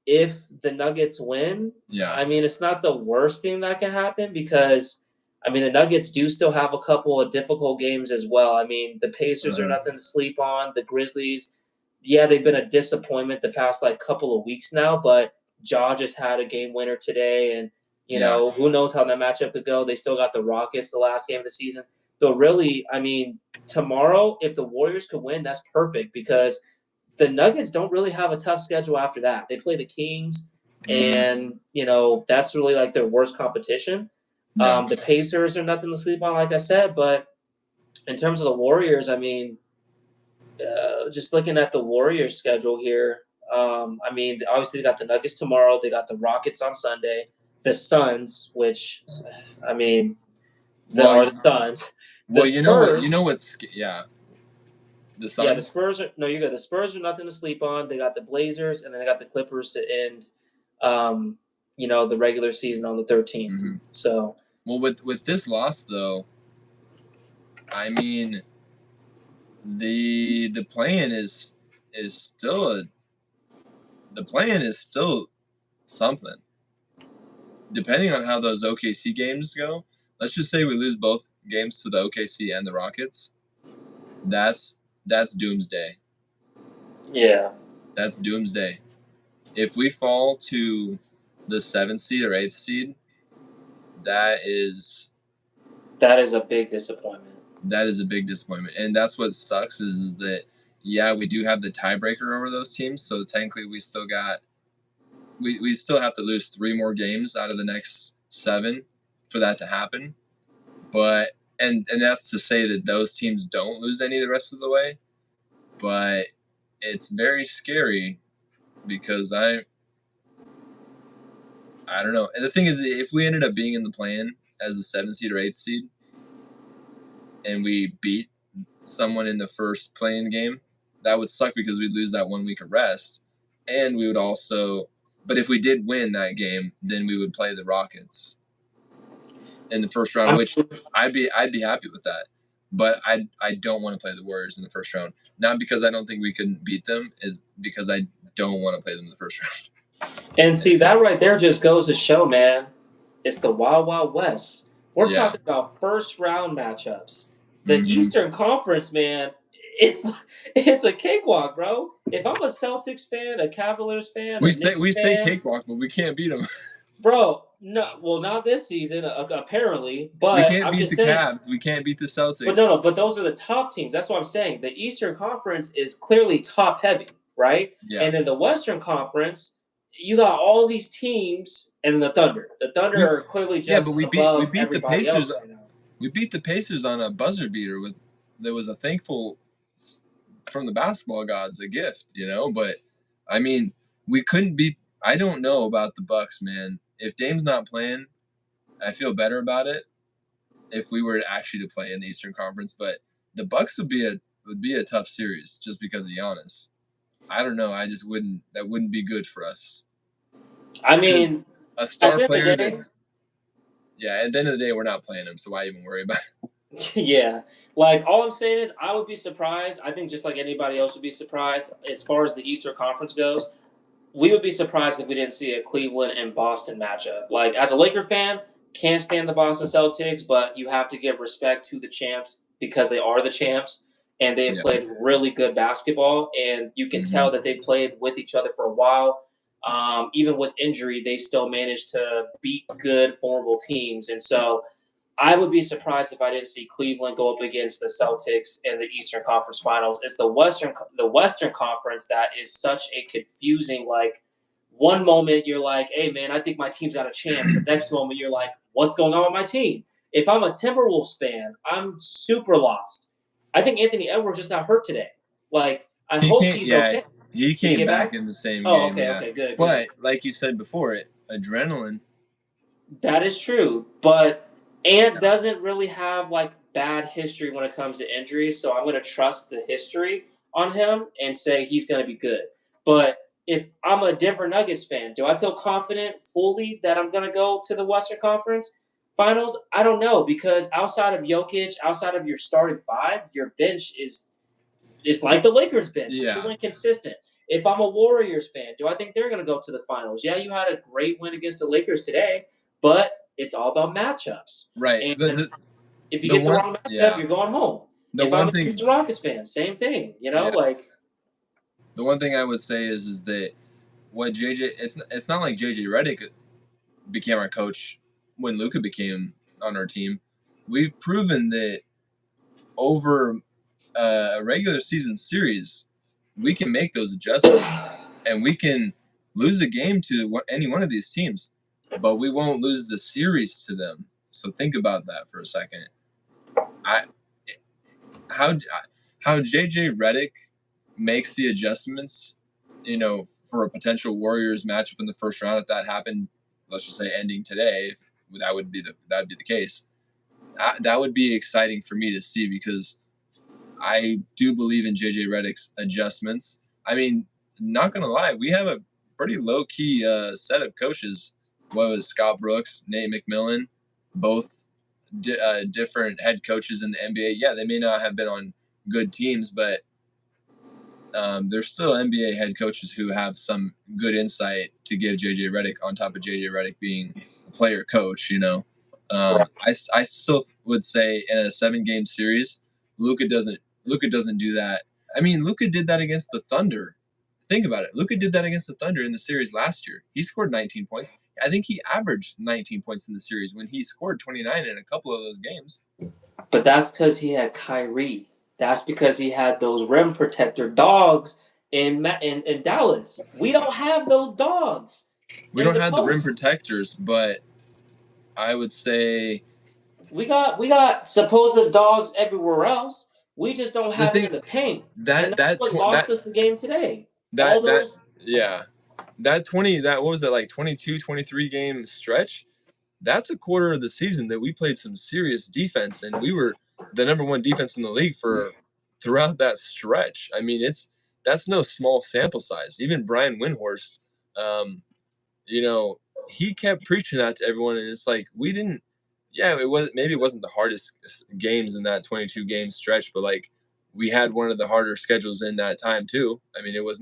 B: if the Nuggets win, I mean, it's not the worst thing that can happen because, I mean, the Nuggets do still have a couple of difficult games as well. I mean, the Pacers are nothing to sleep on. The Grizzlies, they've been a disappointment the past, couple of weeks now, but Ja just had a game winner today, and, who knows how that matchup could go. They still got the Rockets the last game of the season. So really, I mean, tomorrow, if the Warriors could win, that's perfect because – the Nuggets don't really have a tough schedule after that. They play the Kings, and that's really their worst competition. The Pacers are nothing to sleep on, like I said. But in terms of the Warriors, I mean, just looking at the Warriors schedule here, I mean, obviously they got the Nuggets tomorrow. They got the Rockets on Sunday. The Suns, which I mean, are the Suns. The Spurs.
A: You know what's The Suns?
B: Yeah, the Spurs are you got the Spurs are nothing to sleep on. They got the Blazers and then they got the Clippers to end the regular season on the 13th.
A: Mm-hmm.
B: So
A: with this loss though, I mean the plan is still something. Depending on how those OKC games go, let's just say we lose both games to the OKC and the Rockets. That's doomsday.
B: Yeah.
A: That's doomsday. If we fall to the 7th seed or 8th seed, that is
B: a big disappointment.
A: That is a big disappointment. And that's what sucks is that, we do have the tiebreaker over those teams. So technically we still got we still have to lose 3 more games out of the next 7 for that to happen. But and that's to say that those teams don't lose any the rest of the way. But it's very scary because I don't know. And the thing is, if we ended up being in the play-in as the 7th seed or 8th seed, and we beat someone in the first play-in game, that would suck because we'd lose that 1 week of rest, and we would also. But if we did win that game, then we would play the Rockets in the first round, which I'd be happy with that. But I don't want to play the Warriors in the first round. Not because I don't think we can beat them, is because I don't want to play them in the first round.
B: And see, that right there just goes to show, man, it's the Wild Wild West. We're talking about first round matchups. The Eastern Conference, man, it's a cakewalk, bro. If I'm a Celtics fan, a Cavaliers fan,
A: we say cakewalk, but we can't beat them.
B: Bro, no, well, not this season, apparently. But
A: we can't beat the Cavs. We can't beat the Celtics.
B: But no, but those are the top teams. That's what I'm saying. The Eastern Conference is clearly top heavy, right?
A: Yeah.
B: And then the Western Conference, you got all these teams, and then the Thunder. The Thunder are clearly just
A: but we beat the Pacers. Right now. We beat the Pacers on a buzzer beater that was a thankful from the basketball gods, a gift, But I mean, we couldn't beat. I don't know about the Bucks, man. If Dame's not playing, I feel better about it. If we were actually to play in the Eastern Conference, but the Bucks would be a tough series just because of Giannis. I don't know. I just wouldn't. That wouldn't be good for us.
B: I mean,
A: a star player. At the end of the day, we're not playing him, so why even worry about it?
B: Yeah. All I'm saying is I would be surprised. I think just like anybody else would be surprised as far as the Eastern Conference goes. We would be surprised if we didn't see a Cleveland and Boston matchup. As a Laker fan, can't stand the Boston Celtics, but you have to give respect to the champs because they are the champs, and they have played really good basketball, and you can tell that they played with each other for a while. Even with injury, they still managed to beat good, formidable teams, and so I would be surprised if I didn't see Cleveland go up against the Celtics in the Eastern Conference Finals. It's the Western Conference that is such a confusing, one moment you're like, hey, man, I think my team's got a chance. The next moment you're like, what's going on with my team? If I'm a Timberwolves fan, I'm super lost. I think Anthony Edwards just got hurt today. I hope he's okay.
A: He
B: Did he
A: came
B: get
A: back
B: back?
A: in the same
B: Oh,
A: game,
B: okay,
A: yeah.
B: okay, good, good.
A: But like you said before, adrenaline.
B: That is true, but Ant doesn't really have like bad history when it comes to injuries, so I'm going to trust the history on him and say he's going to be good. But if I'm a Denver Nuggets fan, do I feel confident fully that I'm going to go to the Western Conference Finals? I don't know because outside of Jokic, outside of your starting five, your bench is it's like the Lakers bench, too
A: Yeah.
B: inconsistent. If I'm a Warriors fan, do I think they're going to go to the finals? Yeah, you had a great win against the Lakers today, but it's all about matchups.
A: Right.
B: And
A: But
B: if you
A: the
B: get the
A: one
B: wrong matchup,
A: yeah.
B: you're going home.
A: The
B: If I'm
A: one
B: a
A: thing
B: Houston Rockets fan, same thing.
A: yeah.
B: Like
A: The one thing I would say is that what JJ it's not like JJ Redick became our coach when Luka became on our team. We've proven that over a regular season series, we can make those adjustments and we can lose a game to any one of these teams, but we won't lose the series to them. So think about that for a second. I how how JJ Redick makes the adjustments, for a potential Warriors matchup in the first round if that happened, let's just say ending today, that would be the case. That would be exciting for me to see because I do believe in JJ Redick's adjustments. I mean, not gonna lie, we have a pretty low key set of coaches. What was Scott Brooks, Nate McMillan, both different head coaches in the NBA. Yeah, they may not have been on good teams, but there's still NBA head coaches who have some good insight to give JJ Redick on top of JJ Redick being a player coach. I still would say in a 7-game series, Luka doesn't do that. I mean, Luka did that against the Thunder. Think about it. Luka did that against the Thunder in the series last year. He scored 19 points. I think he averaged 19 points in the series when he scored 29 in a couple of those games.
B: but that's because he had Kyrie. That's because he had those rim protector dogs in Dallas. We don't have those dogs
A: We
B: in
A: don't
B: the
A: have the rim
B: post.
A: protectors, but I would say
B: We got supposed dogs everywhere else. We just don't
A: the
B: have it
A: thing
B: in the paint, and
A: that
B: that's
A: that
B: what
A: tw-
B: lost
A: that
B: us the game today. All
A: that
B: those
A: yeah, that what was it, like 22, 23 game stretch? That's a quarter of the season that we played some serious defense, and we were the number one defense in the league for throughout that stretch. I mean, that's no small sample size. Even Brian Windhorst, um, you know, he kept preaching that to everyone, and it's like we didn't. Yeah, it wasn't the hardest games in that 22 game stretch, but like we had one of the harder schedules in that time too. I mean, it was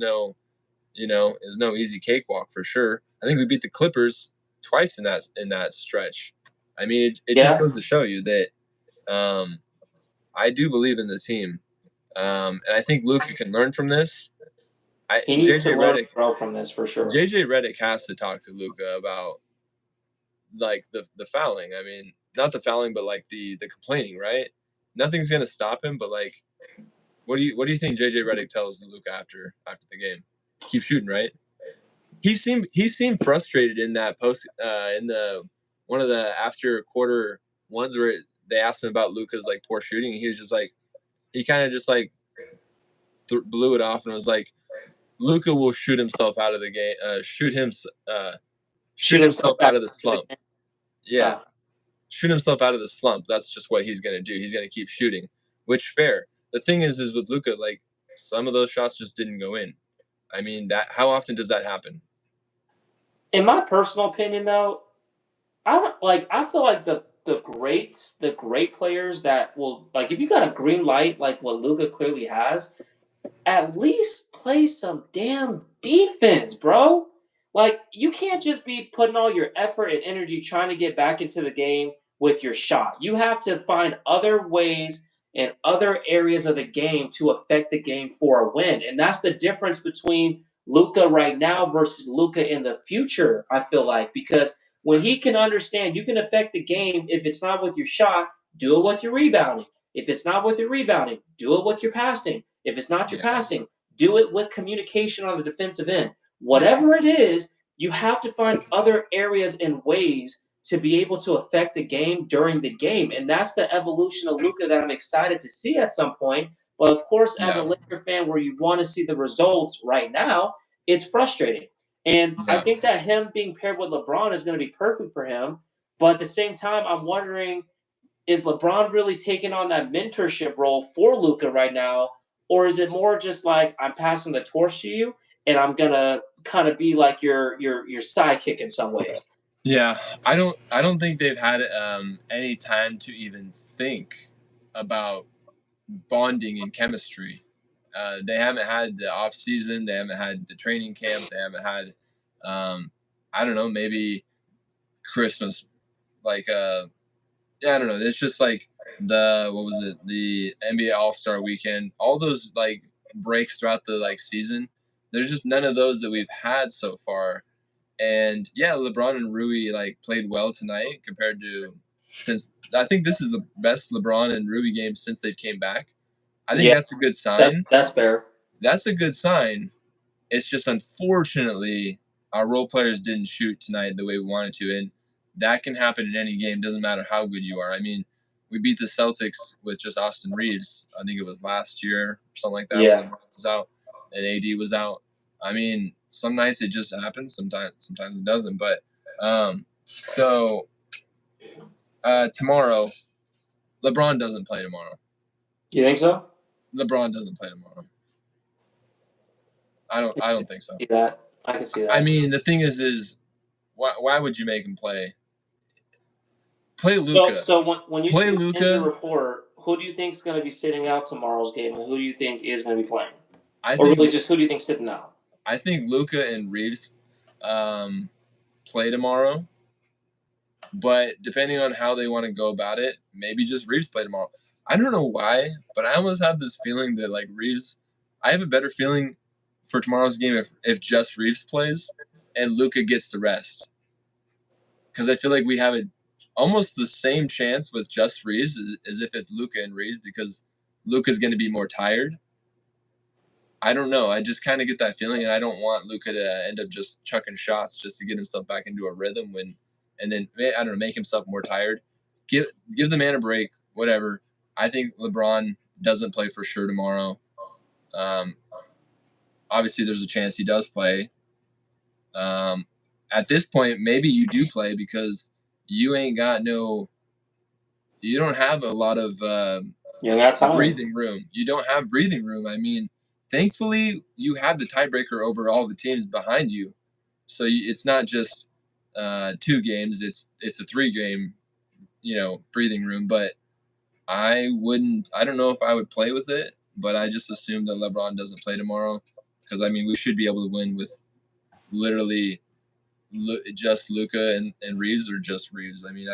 A: no easy cakewalk for sure. I think we beat the Clippers twice in that stretch. I mean, it just
B: yeah,
A: goes to show you that um, I do believe in the team, and I think Luka can learn from this.
B: he needs to learn and grow from this for sure.
A: JJ Redick has to talk to Luka about like the fouling. I mean, not the fouling, but like the complaining, right? Nothing's gonna stop him. But like, what do you think JJ Redick tells Luka after the game? Keep shooting, right? He seemed frustrated in that post in the one of the after quarter ones where they asked him about Luka's like poor shooting, and he was just like he kind of just like blew it off and was like Luka will shoot himself out of the game, shoot
B: Shoot himself
A: himself
B: back.
A: out of the slump. Yeah,
B: Uh,
A: shoot himself out of the slump. That's just what he's gonna do. He's gonna keep shooting, which fair. The thing is with Luka, like some of those shots just didn't go in. I mean, that how often does that happen?
B: in my personal opinion, though, I don't like. I feel like the great players that will like if you got a green light like what Luca clearly has, at least play some damn defense, bro. Like you can't just be putting all your effort and energy trying to get back into the game with your shot. You have to find other ways and other areas of the game to affect the game for a win. And that's the difference between Luca right now versus Luca in the future, I feel like, because when he can understand you can affect the game if it's not with your shot, do it with your rebounding. If it's not with your rebounding, do it with your passing. If it's not your
A: Yeah,
B: passing, do it with communication on the defensive end.
A: yeah,
B: Whatever it is, you have to find other areas and ways to be able to affect the game during the game. And that's the evolution of Luca that I'm excited to see at some point But of course, as a
A: Yeah.
B: Laker fan, where you want to see the results right now, it's frustrating. And I
A: Yeah.
B: think that him being paired with LeBron is going to be perfect for him. But at the same time, I'm wondering, is LeBron really taking on that mentorship role for Luka right now? Or is it more just like, I'm passing the torch to you and I'm gonna kind of be like your sidekick in some ways?
A: Yeah, I don't think they've had any time to even think about bonding and chemistry. They haven't had the off season. They haven't had the training camp. They haven't had, I don't know, maybe Christmas. Like, yeah, I don't know. It's just like what was it? The NBA All Star Weekend. All those like breaks throughout the like season. There's just none of those that we've had so far. And yeah, LeBron and Rui like played well tonight compared to since I think this is the best LeBron and Rui game since they came back. I think
B: Yeah,
A: that's a good
B: that's
A: sign.
B: that's fair.
A: That's a good sign. It's just unfortunately our role players didn't shoot tonight the way we wanted to, and that can happen in any game. Doesn't matter how good you are. I mean, we beat the Celtics with just Austin Reeves. I think it was last year or something like that when
B: Yeah.
A: LeBron was out and AD was out. I mean, some nights it just happens. Sometimes it doesn't. But so tomorrow, LeBron doesn't play tomorrow.
B: You think so?
A: LeBron doesn't play tomorrow. I don't think so.
B: See that? I can see that.
A: I mean, the thing is why would you make him play? Play Luka.
B: So when you
A: Play
B: see the injury
A: Luka.
B: report, who do you think is going to be sitting out tomorrow's game, and who do you think is going to be playing?
A: I
B: Or really,
A: think
B: just who do you think sitting out?
A: I think Luka and Reeves play tomorrow, but depending on how they want to go about it, maybe just Reeves play tomorrow. I don't know why, but I almost have this feeling that like Reeves. I have a better feeling for tomorrow's game if just Reeves plays and Luka gets the rest, because I feel like we have almost the same chance with just Reeves as if it's Luka and Reeves because Luka's going to be more tired. I don't know. I just kind of get that feeling, and I don't want Luka to end up just chucking shots just to get himself back into a rhythm and then I don't know, make himself more tired. Give the man a break, whatever. I think LeBron doesn't play for sure tomorrow. Obviously, there's a chance he does play. At this point, maybe you do play because you don't have a lot of
B: You got time.
A: breathing room. You don't have breathing room. I mean, thankfully, you have the tiebreaker over all the teams behind you, so it's not just 2 games. It's a 3-game, breathing room. But I wouldn't. I don't know if I would play with it, but I just assume that LeBron doesn't play tomorrow because I mean we should be able to win with literally just Luka and Reeves or just Reeves. I mean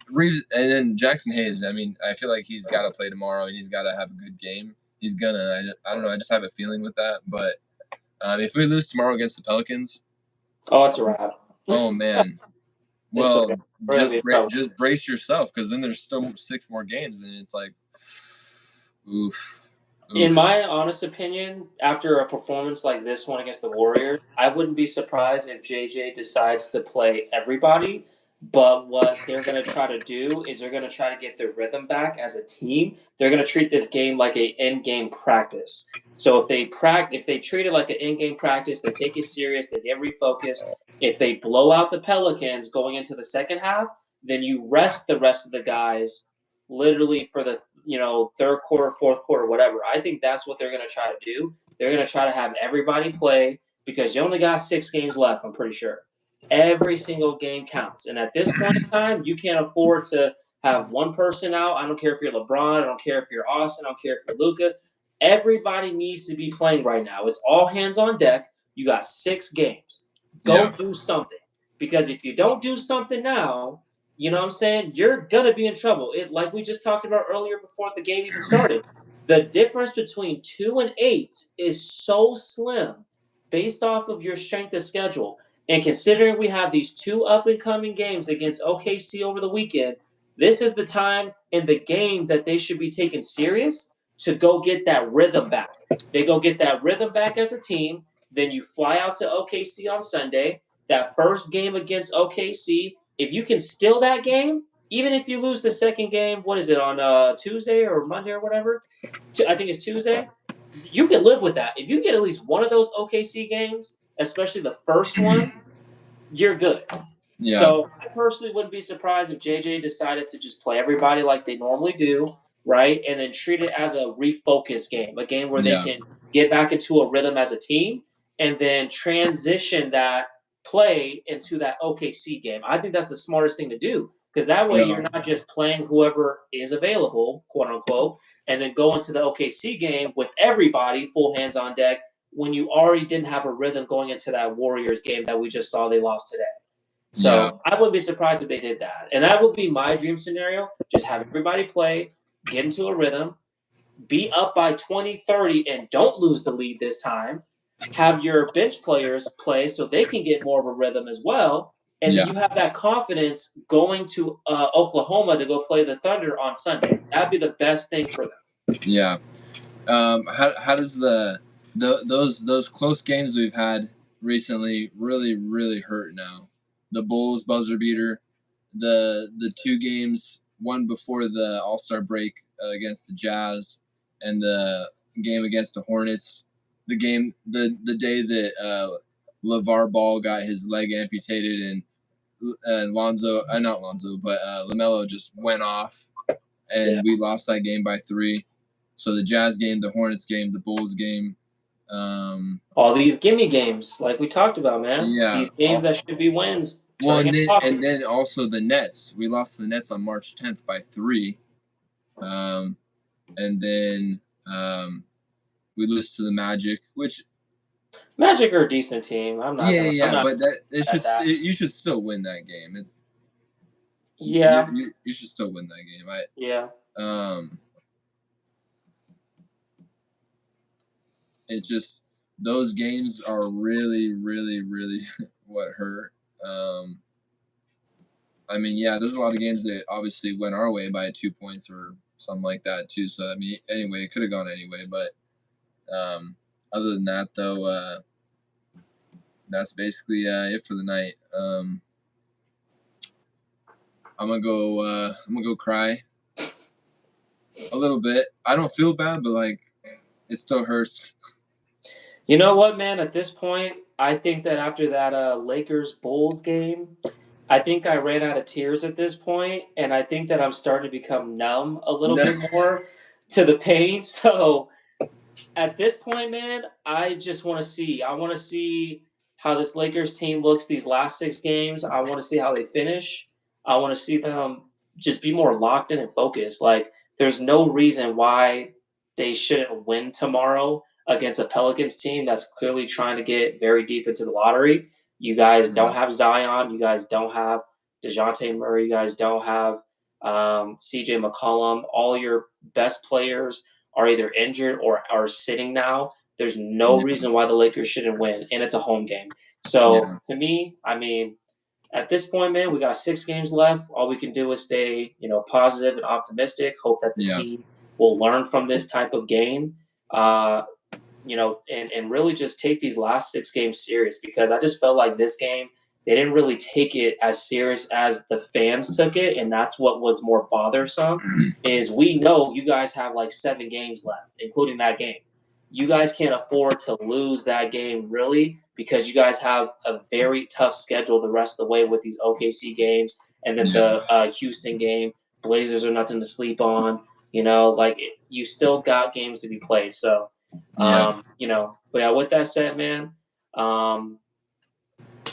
A: Reeves and then Jackson Hayes. I mean, I feel like he's got to play tomorrow and he's got to have a good game. He's gonna. I don't know. I just have a feeling with that. But if we lose tomorrow against the Pelicans,
B: Oh, it's a wrap.
A: oh man.
B: It's
A: Well,
B: okay. We're gonna be in trouble.
A: just brace yourself because then there's still 6 more games and it's like, oof.
B: In my honest opinion, after a performance like this one against the Warriors, I wouldn't be surprised if JJ decides to play everybody. But what they're going to try to do is they're going to try to get their rhythm back as a team. They're going to treat this game like an end-game practice. So if they treat it like an end-game practice, they take it serious, they get refocused. If they blow out the Pelicans going into the second half, then you rest the rest of the guys literally for the third quarter, fourth quarter, whatever. I think that's what they're going to try to do. They're going to try to have everybody play because you only got 6 games left, I'm pretty sure. Every single game counts. And at this point in time, you can't afford to have one person out. I don't care if you're LeBron. I don't care if you're Austin. I don't care if you're Luka. Everybody needs to be playing right now. It's all hands on deck. You got 6 games. Go do something. Because if you don't do something now, you know what I'm saying? You're going to be in trouble. Like we just talked about earlier before the game even started. The difference between 2 and 8 is so slim based off of your strength of schedule. And considering we have these 2 up-and-coming games against OKC over the weekend, this is the time in the game that they should be taken serious to go get that rhythm back. They go get that rhythm back as a team. Then you fly out to OKC on Sunday. That first game against OKC, if you can steal that game, even if you lose the second game, what is it, on Tuesday or Monday or whatever? I think it's Tuesday. You can live with that. If you get at least one of those OKC games, especially the first one, you're good.
A: Yeah.
B: So I personally wouldn't be surprised if JJ decided to just play everybody like they normally do, right? And then treat it as a refocus game, a game where they can get back into a rhythm as a team and then transition that play into that OKC game. I think that's the smartest thing to do because that way you're not just playing whoever is available, quote unquote, and then go into the OKC game with everybody full hands on deck when you already didn't have a rhythm going into that Warriors game that we just saw they lost today. So I wouldn't be surprised if they did that. And that would be my dream scenario. Just have everybody play, get into a rhythm, be up by 20, 30, and don't lose the lead this time. Have your bench players play so they can get more of a rhythm as well. And then you have that confidence going to Oklahoma to go play the Thunder on Sunday. That'd be the best thing for them.
A: Yeah. How does those close games we've had recently really hurt now? The Bulls buzzer beater, the two games, one before the All-Star break against the Jazz, and the game against the Hornets. The day that LeVar Ball got his leg amputated and Lonzo, not Lonzo, but LaMelo just went off, and we lost that game by 3. So the Jazz game, the Hornets game, the Bulls game.
B: All these gimme games, like we talked about, man.
A: Yeah.
B: These games that should be wins.
A: Well, and then also the Nets. We lost to the Nets on March 10th by 3. And then we lose to the Magic, which
B: Magic are a decent team. I'm not.
A: But you should still win that game. You should still win that game. It just those games are really what hurt. I mean, there's a lot of games that obviously went our way by 2 points or something like that too. So I mean, anyway, it could have gone anyway. But other than that, though, that's basically it for the night. I'm gonna go cry a little bit. I don't feel bad, but like it still hurts.
B: You know what, man? At this point, I think that after that Lakers Bulls game, I think I ran out of tears at this point, and I think that I'm starting to become numb a little bit more to the pain. So at this point, man, I just want to see. I want to see how this Lakers team looks these last 6 games. I want to see how they finish. I want to see them just be more locked in and focused. Like, there's no reason why they shouldn't win tomorrow against a Pelicans team that's clearly trying to get very deep into the lottery. You guys don't have Zion. You guys don't have DeJounte Murray. You guys don't have CJ McCollum. All your best players are either injured or are sitting now. There's no reason why the Lakers shouldn't win, and it's a home game. So to me, I mean, at this point, man, we got 6 games left. All we can do is stay, positive and optimistic. Hope that the team will learn from this type of game, and really just take these last 6 games serious, because I just felt like this game, they didn't really take it as serious as the fans took it, and that's what was more bothersome. Is we know you guys have like 7 games left, including that game. You guys can't afford to lose that game, really, because you guys have a very tough schedule the rest of the way with these OKC games, and then the Houston game. Blazers are nothing to sleep on. You still got games to be played. So, but with that said, man,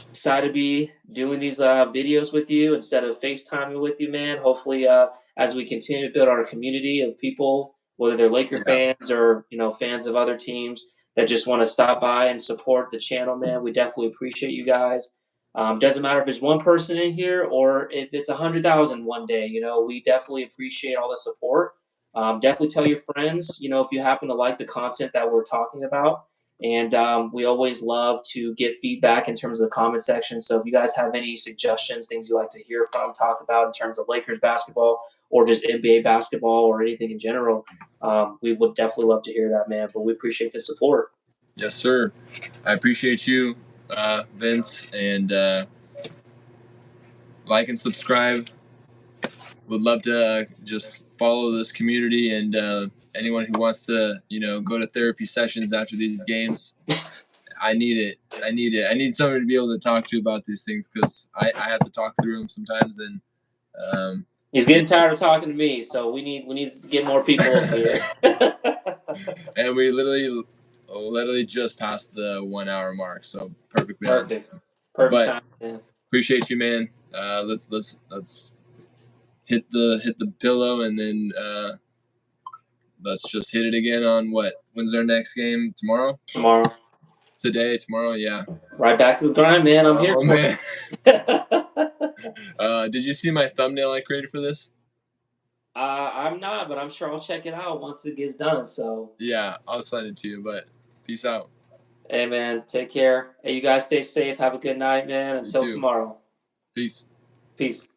B: excited to be doing these videos with you instead of FaceTiming with you, man. Hopefully, as we continue to build our community of people, whether they're Laker fans or fans of other teams that just want to stop by and support the channel, man, we definitely appreciate you guys. Doesn't matter if there's one person in here or if it's 100,000 one day. We definitely appreciate all the support. Definitely tell your friends, if you happen to like the content that we're talking about. And we always love to get feedback in terms of the comment section. So if you guys have any suggestions, things you like to hear from, talk about in terms of Lakers basketball or just NBA basketball or anything in general, we would definitely love to hear that, man. But we appreciate the support.
A: Yes, sir. I appreciate you, Vince, and like and subscribe. would love to just follow this community and anyone who wants to, go to therapy sessions after these games. I need it. I need somebody to be able to talk to about these things because I have to talk through them sometimes. And
B: he's getting tired of talking to me, so we need to get more people over here.
A: And we literally just passed the 1 hour mark, so perfectly
B: perfect time. Yeah.
A: Appreciate you, man. Let's hit the pillow and then let's just hit it again on when's our next game? Tomorrow. Tomorrow, yeah.
B: Right back to the grind, man. I'm here.
A: Oh man. Did you see my thumbnail I created for this?
B: I'm not, but I'm sure I'll check it out once it gets done. So
A: yeah, I'll send it to you. But peace out.
B: Hey man, take care. Hey, you guys stay safe. Have a good night, man. Until tomorrow.
A: Peace.
B: Peace.